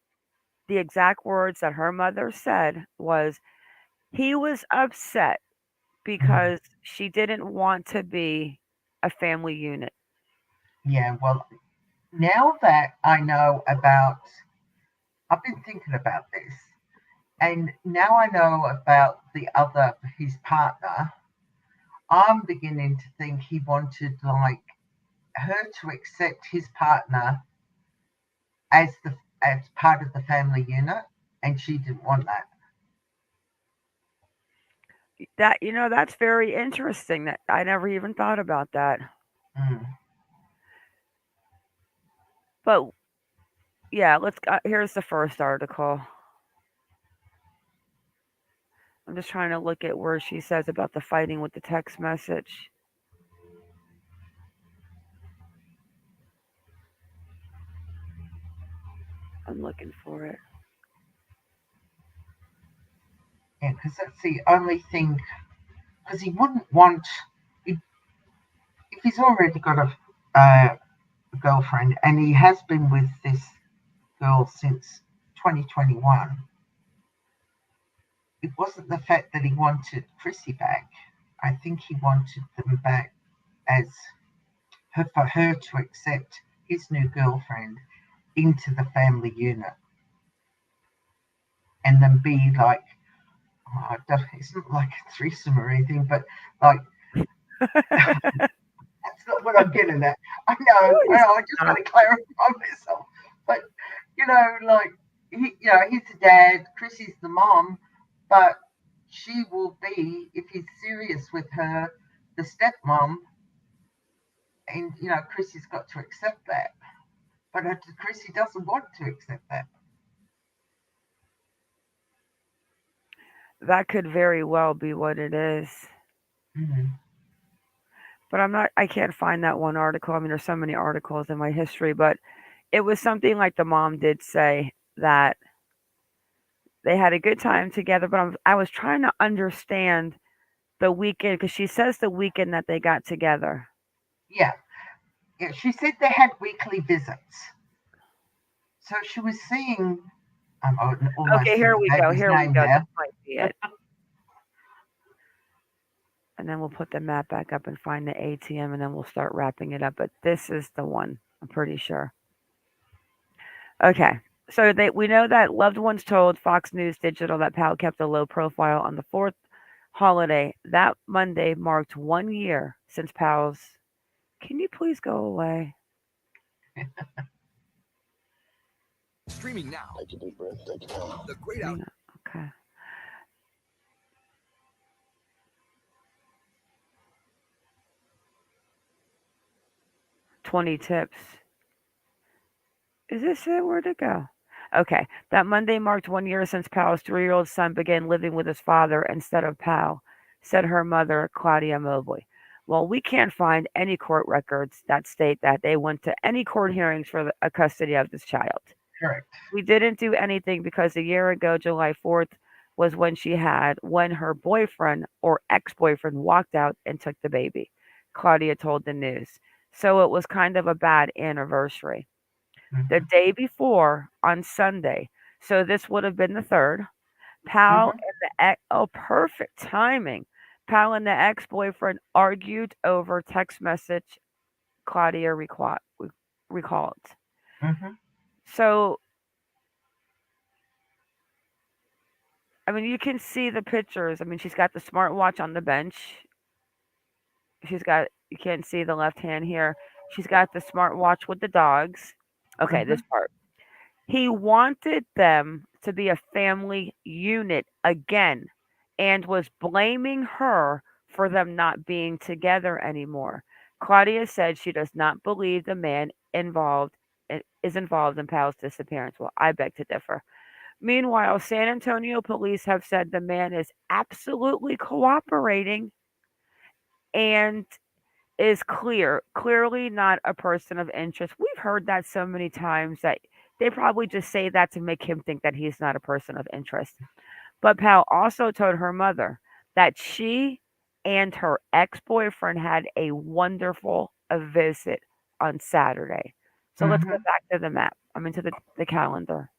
the exact words that her mother said was, he was upset Mm. because she didn't want to be a family unit. Yeah, well, now that I know about, I've been thinking about this, and now I know about his partner. I'm beginning to think he wanted like her to accept his partner as part of the family unit, and she didn't want that. That's very interesting. That I never even thought about that. Mm. But yeah, let's. Here's the first article. I'm just trying to look at where she says about the fighting with the text message. I'm looking for it. Yeah, because that's the only thing. Because he wouldn't want if, if he's already got a girlfriend, and he has been with this girl since 2021. it wasn't the fact that he wanted Chrissy back. I think he wanted them back as for her to accept his new girlfriend into the family unit and then be like, it's not like a threesome or anything, but like, that's not what I'm getting at. I know, I just got to clarify myself. But, like, he's the dad, Chrissy's the mom, but she will be, if he's serious with her, the stepmom, and, Chrissy's got to accept that. But Chrissy doesn't want to accept that. That could very well be what it is. Mm-hmm. But I can't find that one article. I mean, there's so many articles in my history, but it was something like the mom did say that they had a good time together, but I was trying to understand the weekend because she says the weekend that they got together. Yeah. She said they had weekly visits. So she was seeing, I'm almost Okay, here we go. Here we go. now. This might be it. And then we'll put the map back up and find the ATM, and then we'll start wrapping it up. But this is the one, I'm pretty sure. Okay, so we know that loved ones told Fox News Digital that Powell kept a low profile on the fourth holiday. That Monday marked 1 year since Powell's. Can you please go away? Streaming now. The Great Out. Okay. $20 tips. Is this it? Where'd it go? Okay. That Monday marked 1 year since Powell's 3-year-old son began living with his father instead of Powell, said her mother, Claudia Mobley. Well, we can't find any court records that state that they went to any court hearings for the custody of this child. Correct. We didn't do anything because a year ago, July 4th, was when her boyfriend or ex-boyfriend walked out and took the baby, Claudia told the news. So it was kind of a bad anniversary. The day before, on Sunday, so this would have been the 3rd, Powell and perfect timing. Powell and the ex-boyfriend argued over text message Claudia recalled. So, I mean, you can see the pictures. I mean, she's got the smartwatch on the bench. You can't see the left hand here. She's got the smartwatch with the dogs. Okay, this part. He wanted them to be a family unit again and was blaming her for them not being together anymore. Claudia said she does not believe the man is involved in Powell's disappearance. Well, I beg to differ. Meanwhile, San Antonio police have said the man is absolutely cooperating and is clearly not a person of interest. We've heard that so many times that they probably just say that to make him think that he's not a person of interest. But Powell also told her mother that she and her ex-boyfriend had a wonderful visit on Saturday. So let's go back to the map. To the calendar.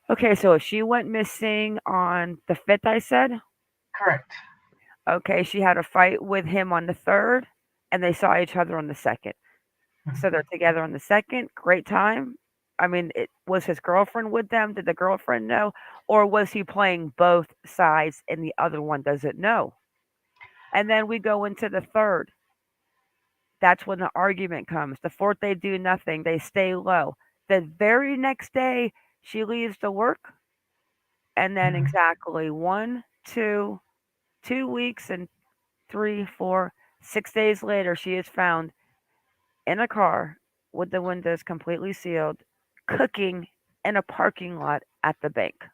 Okay, so if she went missing on the 5th, I said? Correct. Okay, she had a fight with him on the 3rd, and they saw each other on the 2nd. So they're together on the 2nd. Great time. Was his girlfriend with them? Did the girlfriend know? Or was he playing both sides and the other one doesn't know? And then we go into the 3rd. That's when the argument comes. The 4th, they do nothing. They stay low. The very next day, she leaves to work. And then exactly 2 weeks and 3, 4, 6 days later, she is found in a car with the windows completely sealed, cooking in a parking lot at the bank.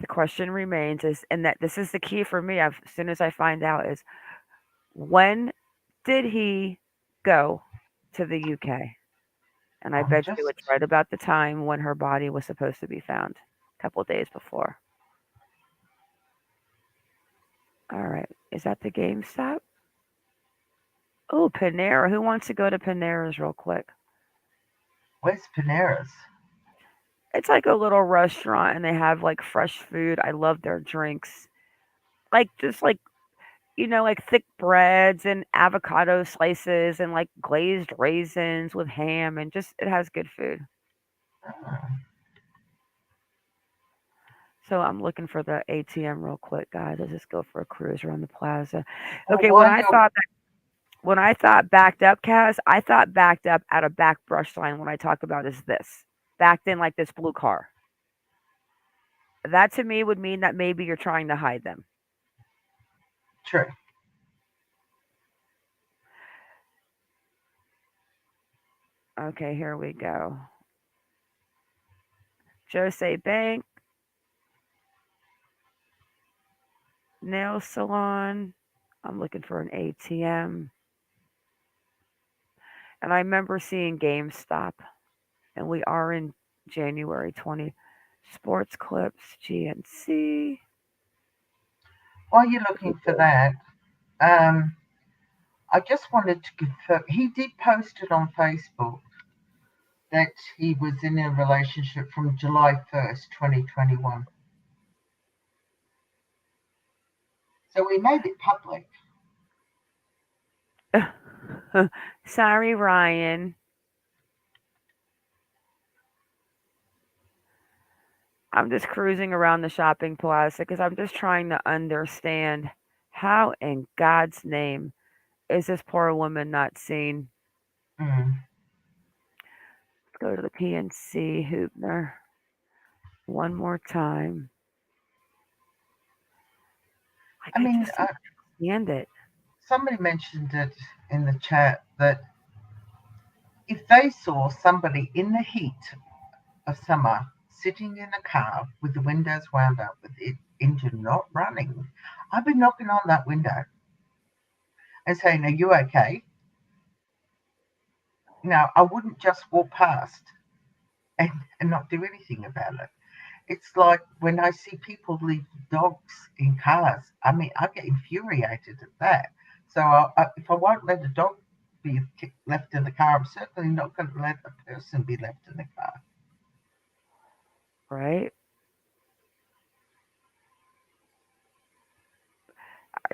The question remains and that this is the key for me as soon as I find out is, when did he go to the UK? And I bet you it's right about the time when her body was supposed to be found, a couple of days before. All right. Is that the GameStop? Oh, Panera. Who wants to go to Panera's real quick? Where's Panera's? It's like a little restaurant, and they have like fresh food. I love their drinks. Like just like like thick breads and avocado slices and like glazed raisins with ham and just it has good food. Oh, So I'm looking for the ATM real quick, guys. Let's just go for a cruise around the plaza. well, Okay, while you're when I thought backed up, Kaz, I thought backed up at a back brush line. When I talk about is this backed in like this blue car. That to me would mean that maybe you're trying to hide them. true. Okay, here we go. Jose Bank, nail salon. I'm looking for an ATM. And I remember seeing GameStop, and we are in January 20. Sports clips, GNC. While you're looking for that, um, I just wanted to confirm he did post it on Facebook that he was in a relationship from July 1st, 2021. So we made it public. Sorry, Ryan. I'm just cruising around the shopping plaza because I'm just trying to understand how in God's name is this poor woman not seen? Mm. Let's go to the PNC Hoopner one more time. Like I I mean, just don't understand it. somebody mentioned it in the chat that if they saw somebody in the heat of summer sitting in a car with the windows wound up with the engine not running, I'd be knocking on that window and saying, "Are you okay?" Now, I wouldn't just walk past and not do anything about it. It's like when I see people leave dogs in cars. I mean, I get infuriated at that. So if I won't let a dog be left in the car, I'm certainly not going to let a person be left in the car. Right?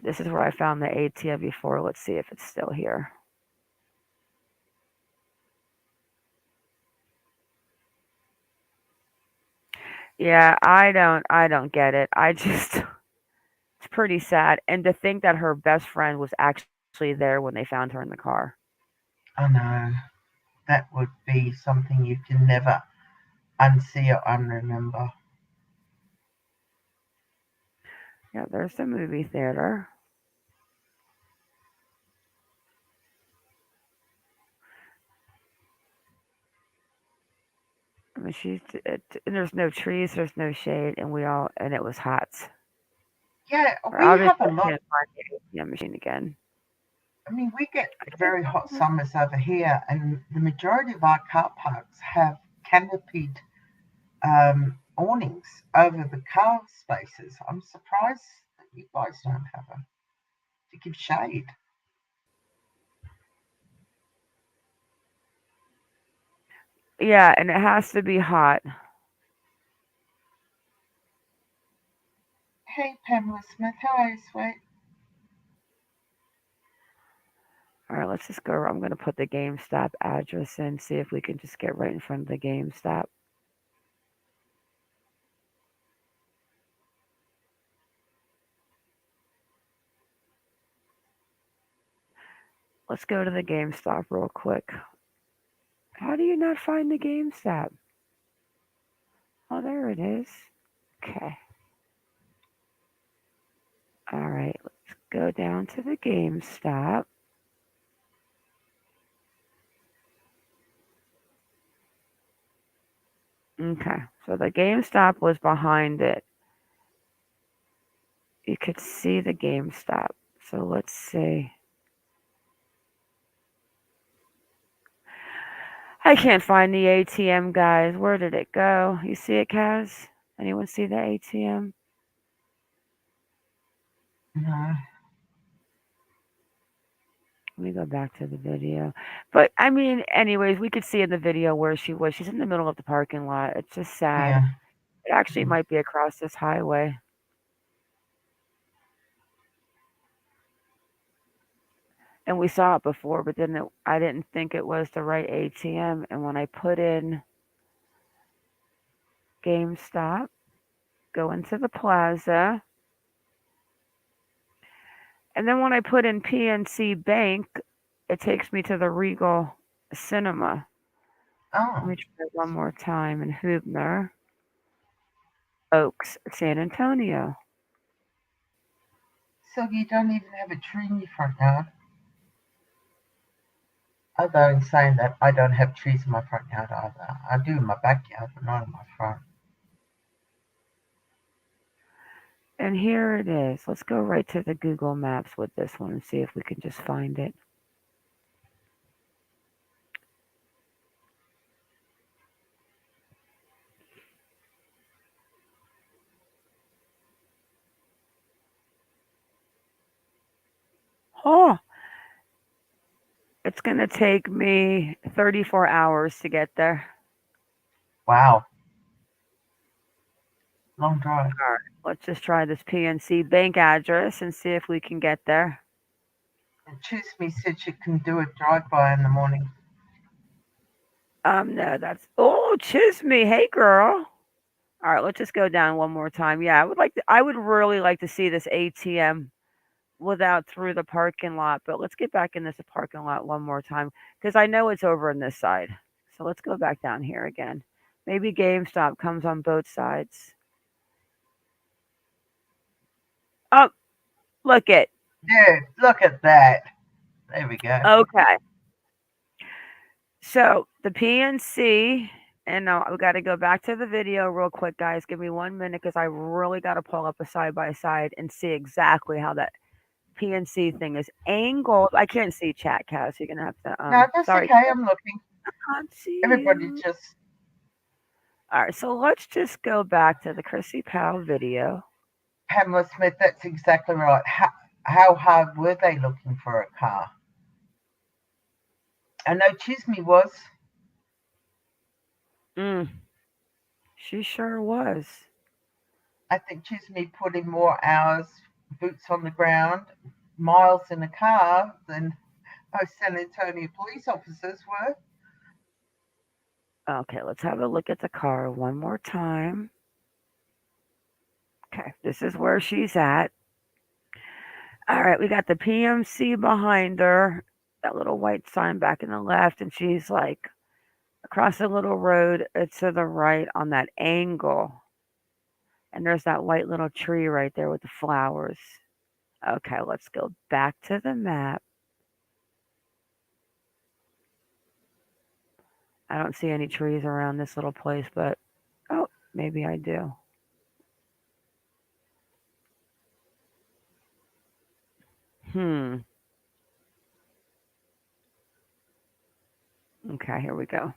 This is where I found the ATM before. Let's see if it's still here. Yeah, I don't get it. I just it's pretty sad. And to think that her best friend was actually there when they found her in the car. I know that would be something you can never unsee or unremember. Yeah, there's the movie theater. I mean, and there's no trees, there's no shade, and it was hot. Yeah, Or we obviously, have a I lot. can't find the ATM machine again. I mean, we get I can't very hot find it. summers over here, and the majority of our car parks have canopied awnings over the car spaces. I'm surprised that you guys don't have them to give shade. Yeah, and it has to be hot. Hey, Pamela Smith, how are you, sweet? All right, let's just go. I'm going to put the GameStop address in, see if we can just get right in front of the GameStop. Let's go to the GameStop real quick. How do you not find the GameStop? Oh, there it is. Okay. All right, let's go down to the GameStop. Okay, so the GameStop was behind it. You could see the GameStop. So let's see. I can't find the ATM, guys. Where did it go? You see it, Kaz? Anyone see the ATM? No. Let me go back to the video. But I mean, anyways, we could see in the video where she was. She's in the middle of the parking lot. It's just sad. Yeah. It actually Mm. might be across this highway. And we saw it before, but then I didn't think it was the right ATM. And when I put in GameStop, go into the Plaza, and then when I put in PNC Bank, it takes me to the Regal Cinema. Let Oh, me try it one more time in Hubner, Oaks, San Antonio. so you don't even have a tree in your front yard? Although in saying that, I don't have trees in my front yard either. I do in my backyard, but not in my front. And here it is. Let's go right to the Google Maps with this one and see if we can just find it. Oh, it's going to take me 34 hours to get there. Wow, long drive. All right, let's just try this PNC Bank address and see if we can get there. And Choose Me said she can do a drive-by in the morning. No, that's oh, Chisme. Hey, girl. All right, let's just go down one more time. Yeah, I would really like to see this ATM without through the parking lot, but let's get back in this parking lot one more time because I know it's over on this side. So let's go back down here again. Maybe GameStop comes on both sides. Oh, look it. Dude, look at that. There we go. Okay. So the PNC, and now we got to go back to the video real quick, guys. Give me 1 minute because I really got to pull up a side by side and see exactly how that PNC thing is angled. I can't see chat, Cass. You're gonna have to. No, that's Sorry, okay. I'm looking. I can't see Everybody you. just. All right, so let's just go back to the Chrissy Powell video. Pamela Smith, that's exactly right. How hard were they looking for a car? I know Chisme was. Mm, she sure was. I think Chisme put in more hours, boots on the ground, miles in a car than most San Antonio police officers were. Okay, let's have a look at the car one more time. Okay, this is where she's at. All right, we got the PMC behind her, that little white sign back in the left, and she's like across a little road to the right on that angle. And there's that white little tree right there with the flowers. Okay, let's go back to the map. I don't see any trees around this little place, but oh, maybe I do. Hmm. Okay, here we go.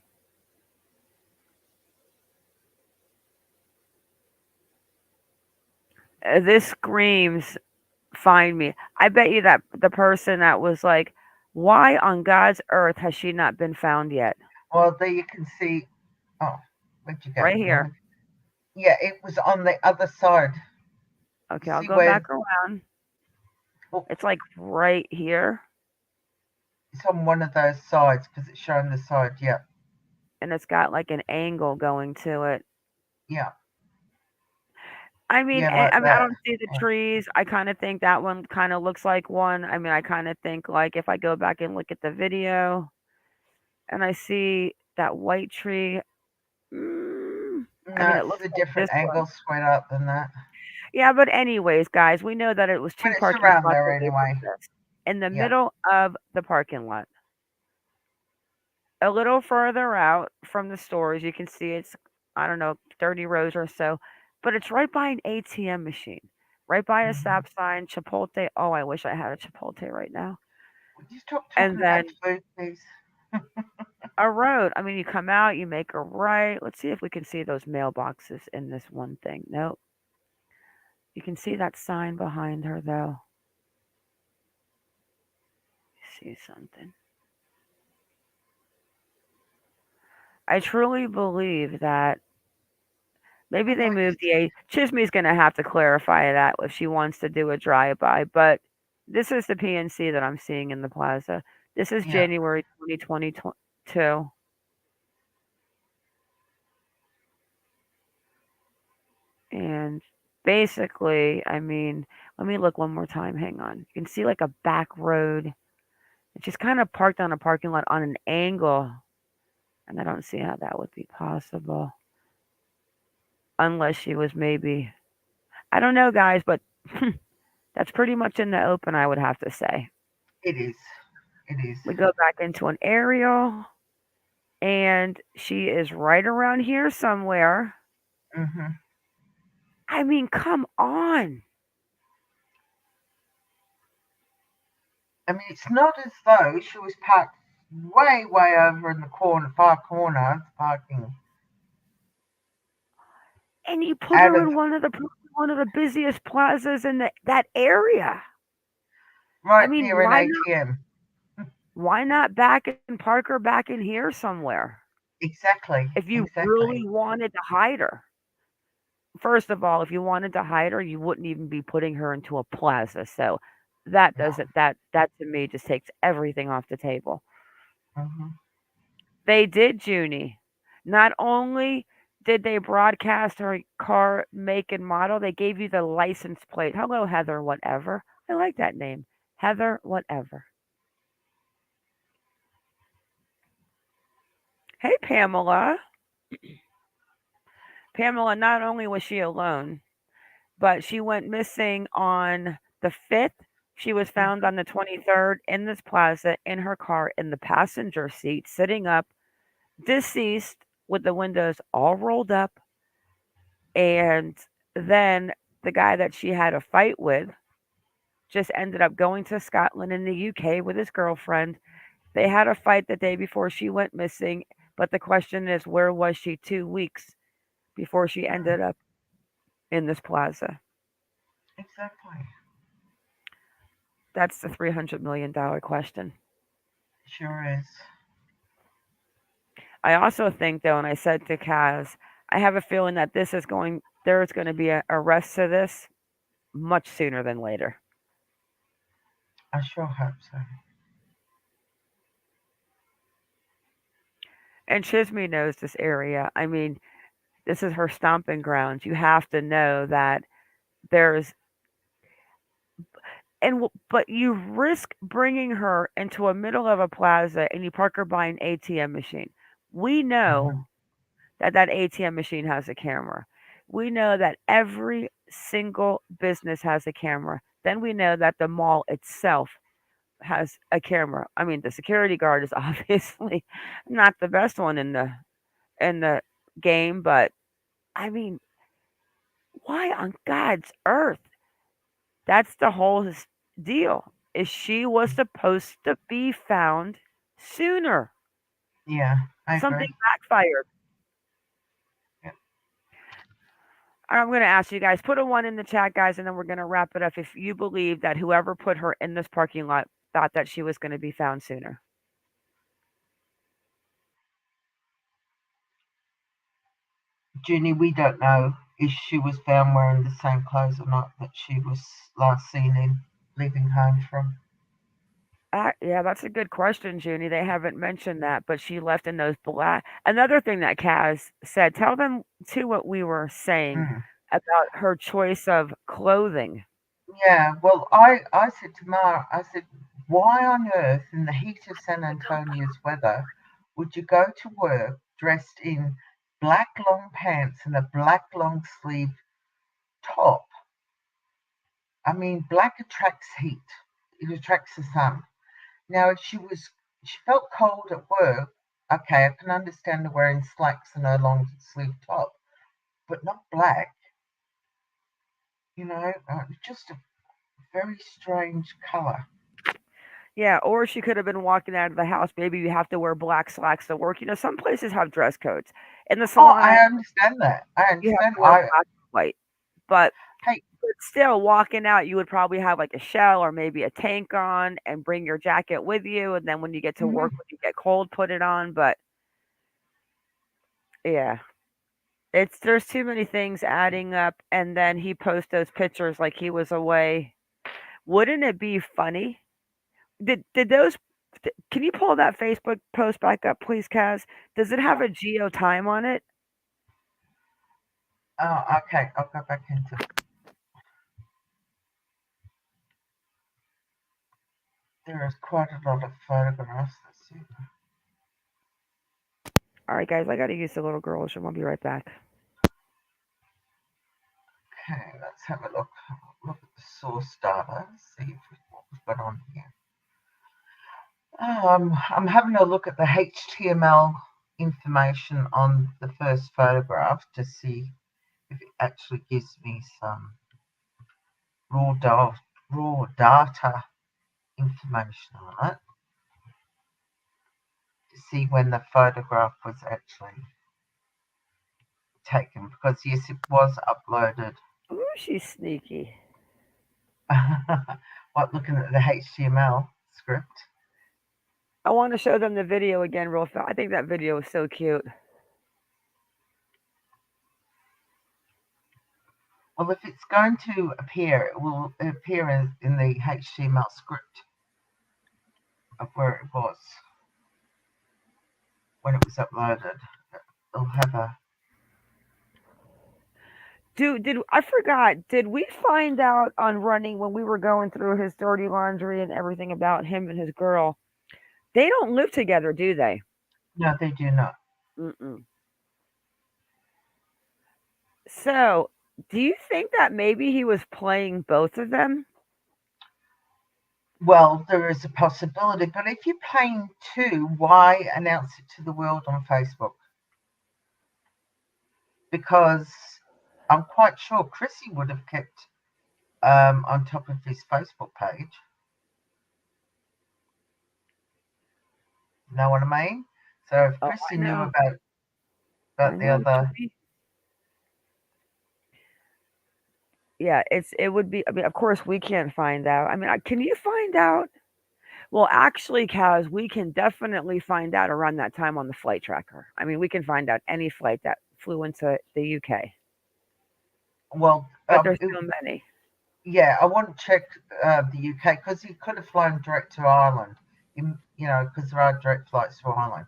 This screams find me. I bet you that the person that was like, why on God's earth has she not been found yet? Well, there you can see. Oh, where'd you go? Right here. Yeah, it was on the other side. Okay, I'll See go where back around. oh, It's like right here, it's on one of those sides because it's showing the side. Yeah, and it's got like an angle going to it. yeah, I like mean, I that. don't see the trees. I kind of think that one kind of looks like one. I mean, I kind of think like if I go back and look at the video, and I see that white tree. I No, mean, it it's looks a like different this one. angle straight up than that. Yeah, but anyways, guys, we know that it was But two it's parking around spots there away from anyway. this, in the Yeah. middle of the parking lot. A little further out from the stores, you can see it's, I don't know, 30 rows or so, but it's right by an ATM machine, right by a Mhm. stop sign, Chipotle. Oh, I wish I had a Chipotle right now. Would you stop And talking then about food, please? a road. I mean, you come out, you make a right. Let's see if we can see those mailboxes in this one thing. Nope. You can see that sign behind her, though. see something. I truly believe that maybe they Like, moved the A. Chismy's going to have to clarify that if she wants to do a drive-by, but this is the PNC that I'm seeing in the plaza. This is yeah, January 2022. And basically, I mean, let me look one more time. Hang on. You can see like a back road. It's just kind of parked on a parking lot on an angle. And I don't see how that would be possible. Unless she was maybe, I don't know, guys, but that's pretty much in the open, I would have to say. it is. It is. We go back into an aerial, and she is right around here somewhere. Hmm. I mean, come on. I mean, it's not as though she was parked way over in the corner, far corner of the parking. And you put Out her of in one of the busiest plazas in that area. I right mean, near an ATM. why not back and park her back in here somewhere? Exactly. If you Exactly. really wanted to hide her. First of all, if you wanted to hide her, you wouldn't even be putting her into a plaza. So that No. doesn't that to me just takes everything off the table. Hmm. They did, Junie. Not only did they broadcast her car make and model, they gave you the license plate. Hello, Heather, whatever. I like that name. Heather, whatever. Hey, Pamela. Pamela, not only was she alone, but she went missing on the 5th. She was found on the 23rd in this plaza in her car in the passenger seat, sitting up, deceased with the windows all rolled up. And then the guy that she had a fight with just ended up going to Scotland in the UK with his girlfriend. They had a fight the day before she went missing. But the question is, where was she 2 weeks before she ended up in this plaza? Exactly. That's the $300 million question. Sure is. I also think, though, and I said to Kaz, I have a feeling that there's going to be a arrest to this much sooner than later. I sure hope so. And Chisme knows this area. I mean, this is her stomping grounds. You have to know that there's but you risk bringing her into a middle of a plaza and you park her by an ATM machine. We know Hmm. that ATM machine has a camera. We know that every single business has a camera. Then we know that the mall itself has a camera. I mean, the security guard is obviously not the best one in the game, but I mean, why on God's earth? That's the whole deal. Is she was supposed to be found sooner. Yeah, I Something agree. backfired. Yeah. I'm going to ask you guys, put a one in the chat, guys, and then we're going to wrap it up. If you believe that whoever put her in this parking lot thought that she was going to be found sooner. Junie, we don't know if she was found wearing the same clothes or not that she was last seen in leaving home from. Yeah, that's a good question, Junie. They haven't mentioned that, but she left in those black. Another thing that Kaz said, tell them too what we were saying Mm. about her choice of clothing. Yeah, well, I said to Mara, I said, why on earth, in the heat of San Antonio's weather, would you go to work dressed in black long pants and a black long sleeve top? I mean, black attracts heat. It attracts the sun. Now, if she felt cold at work, okay, I can understand her wearing slacks and her long sleeve top, but not black. Just a very strange color. Yeah, or she could have been walking out of the house. Maybe you have to wear black slacks to work. Some places have dress codes. In the Oh, salon, I understand that. I you have understand. to wear black and white. But Hey, But still, walking out, you would probably have like a shell or maybe a tank on and bring your jacket with you. And then when you get to work, when you get cold, put it on. But yeah, there's too many things adding up. And then he posts those pictures like he was away. Wouldn't it be funny? Did those? Can you pull that Facebook post back up, please, Kaz? Does it have a geo time on it? oh, okay, I'll go back into. There is quite a lot of photographs. Let's see. All right, guys, I got to use the little girl washroom. I'll be right back. Okay, let's have a look. Look at the source data. See what we've got on here. I'm having a look at the HTML information on the first photograph to see if it actually gives me some raw data information on it, to see when the photograph was actually taken, because yes, it was uploaded. Ooh, she's sneaky. What, looking at the HTML script? I want to show them the video again real fast. I think that video is so cute. Well, if it's going to appear, it will appear in the HTML script of where it was when it was uploaded. It'll have a. Did I forgot? Did we find out on running when we were going through his dirty laundry and everything about him and his girl? They don't live together, do they? No, they do not. Mm-mm. So, do you think that maybe he was playing both of them? Well, there is a possibility, but if you're playing two, why announce it to the world on Facebook? Because I'm quite sure Chrissy would have kept on top of his Facebook page. Know what I mean? So if Chrissy knew about the other. Yeah, it would be. I mean, of course, we can't find out. I mean, can you find out? Well, actually, Kaz, we can definitely find out around that time on the flight tracker. I mean, we can find out any flight that flew into the UK. Well, but there's so many. Yeah, I want to check the UK, because he could have flown direct to Ireland. Because there are direct flights to Ireland.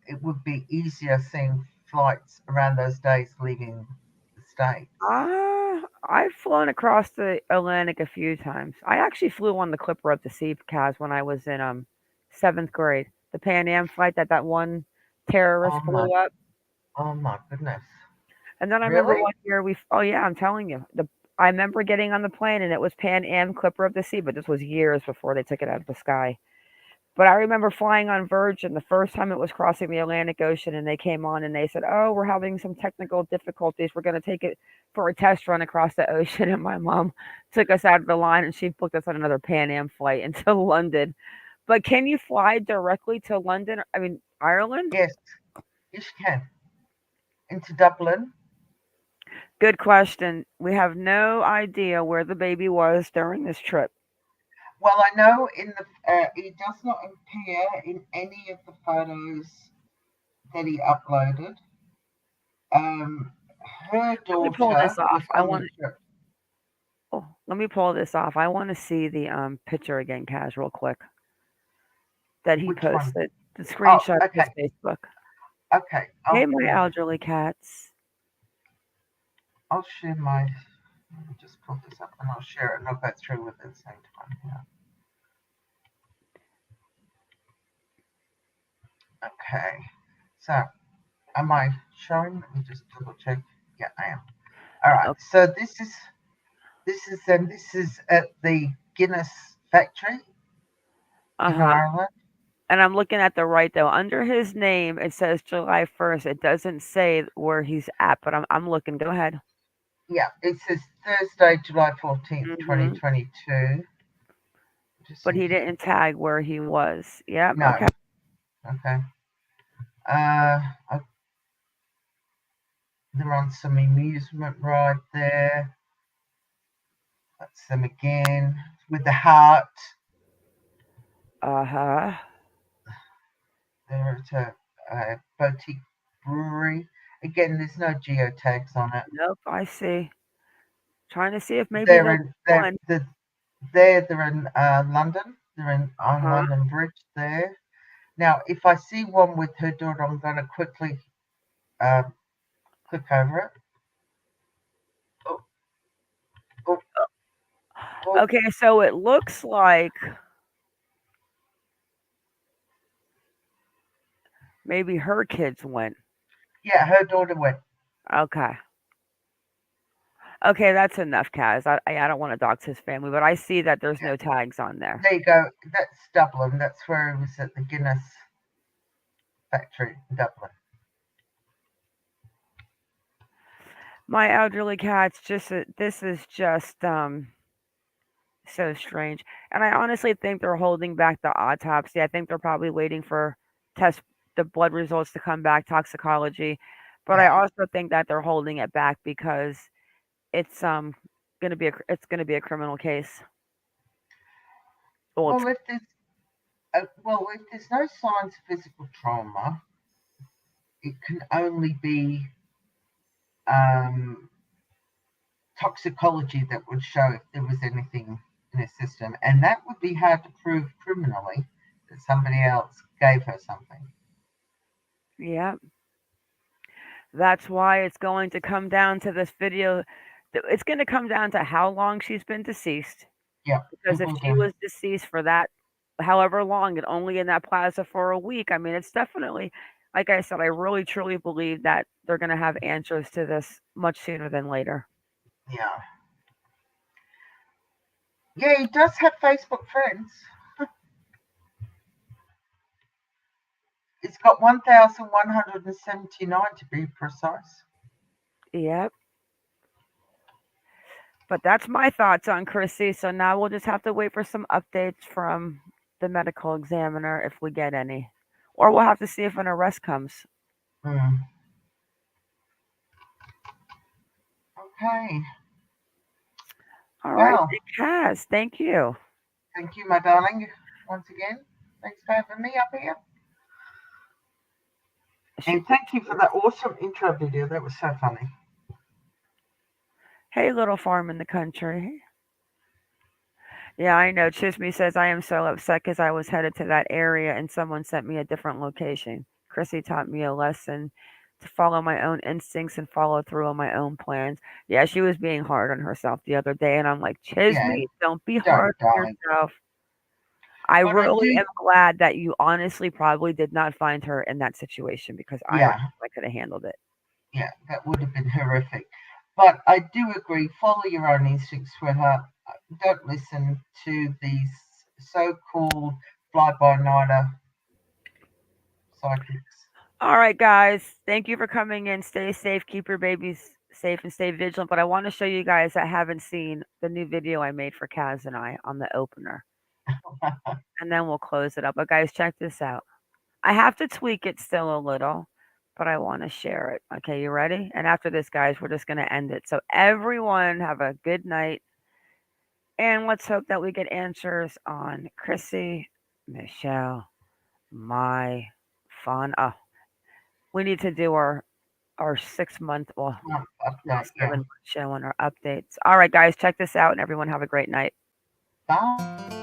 It would be easier seeing flights around those days leaving the States. I've flown across the Atlantic a few times. I actually flew on the Clipper up the sea, Kaz, when I was in 7th grade. The Pan Am flight that one terrorist blew up. Oh my goodness! And then I remember one year oh yeah, I'm telling you, I remember getting on the plane and it was Pan Am Clipper of the Sea, but this was years before they took it out of the sky. But I remember flying on Virgin the first time it was crossing the Atlantic Ocean, and they came on and they said, "Oh, we're having some technical difficulties. We're going to take it for a test run across the ocean." And my mom took us out of the line and she booked us on another Pan Am flight into London. But can you fly directly to London? I mean, Ireland? Yes, you can. Into Dublin. Good question. We have no idea where the baby was during this trip. Well, I know it does not appear in any of the photos that he uploaded. Her daughter. Let me pull this off. Let me pull this off. I want to see the picture again, Kaz, real quick. That he posted. The screenshot of his Facebook. Okay. Hey, my elderly cats. I'll share my. Let me just pull this up and I'll share it and I'll go through with it at the same time. Yeah. Okay. So, am I showing? Let me just double check. Yeah, I am. All right. Okay. So this is at the Guinness factory in Ireland. And I'm looking at the right though. Under his name, it says July 1st. It doesn't say where he's at, but I'm looking. Go ahead. Yeah, it says Thursday, July 14th, 2022. But he didn't tag where he was. Yeah. No. Okay. They're on some amusement ride there. That's them again with the heart. Uh-huh. They're at a boutique brewery. Again, there's no geotags on it. Nope, I see. Trying to see if maybe They're they'll in one. they're in London. They're on Uh-huh. London Bridge there. Now, if I see one with her daughter, I'm going to quickly click over it. Oh, oh, oh. Okay, so it looks like maybe her kids went. Yeah, her daughter went. Okay. Okay, that's enough, Kaz. I don't want to dox his family, but I see that there's Yeah. no tags on there. There you go. That's Dublin. That's where it was at the Guinness factory in Dublin. My elderly cats just this is just so strange. And I honestly think they're holding back the autopsy. I think they're probably waiting for test the blood results to come back, toxicology. But I Yeah. also think that they're holding it back because it's it's gonna be a criminal case. Well, Well, if there's no signs of physical trauma, it can only be um, toxicology that would show if there was anything in her system, and that would be hard to prove criminally that somebody else gave her something. yeah. That's why it's going to come down to this video. It's going to come down to how long she's been deceased. Yeah, Because it if will she do. was deceased for that, however long, and only in that plaza for a week, I mean, it's definitely, like I said, I really truly believe that they're going to have answers to this much sooner than later. Yeah. Yeah, he does have Facebook friends. It's got 1,179 to be precise. Yep. But that's my thoughts on Chrissy. So now we'll just have to wait for some updates from the medical examiner if we get any. Or we'll have to see if an arrest comes. Mm. Okay. All right, Well, it has. Thank you. thank you, my darling, once again. Thanks for having me up here. And thank you for that awesome intro video. That was so funny. Hey, little farm in the country. Yeah, I know. Chisme says I am so upset because I was headed to that area and someone sent me a different location. Chrissy taught me a lesson to follow my own instincts and follow through on my own plans. Yeah, she was being hard on herself the other day, and I'm like, Yeah, Chisme, don't be hard don't, on darling. yourself. I But I really do, am glad that you honestly probably did not find her in that situation because I don't yeah, think I could have handled it. yeah, that would have been horrific. But I do agree, follow your own instincts, sweetheart. Don't listen to these so-called fly-by-nighter psychics. All right, guys. Thank you for coming in. Stay safe. Keep your babies safe and stay vigilant. But I want to show you guys that haven't seen the new video I made for Kaz and I on the opener. And then we'll close it up. But guys, check this out. I have to tweak it still a little, but I want to share it. Okay, you ready? And after this, guys, we're just going to end it. So everyone have a good night. And let's hope that we get answers on Chrissy, Michelle, my fun. Oh, we need to do our 6 month, well, Update, yeah. 7 month show and our updates. All right, guys, check this out, and everyone have a great night. Bye.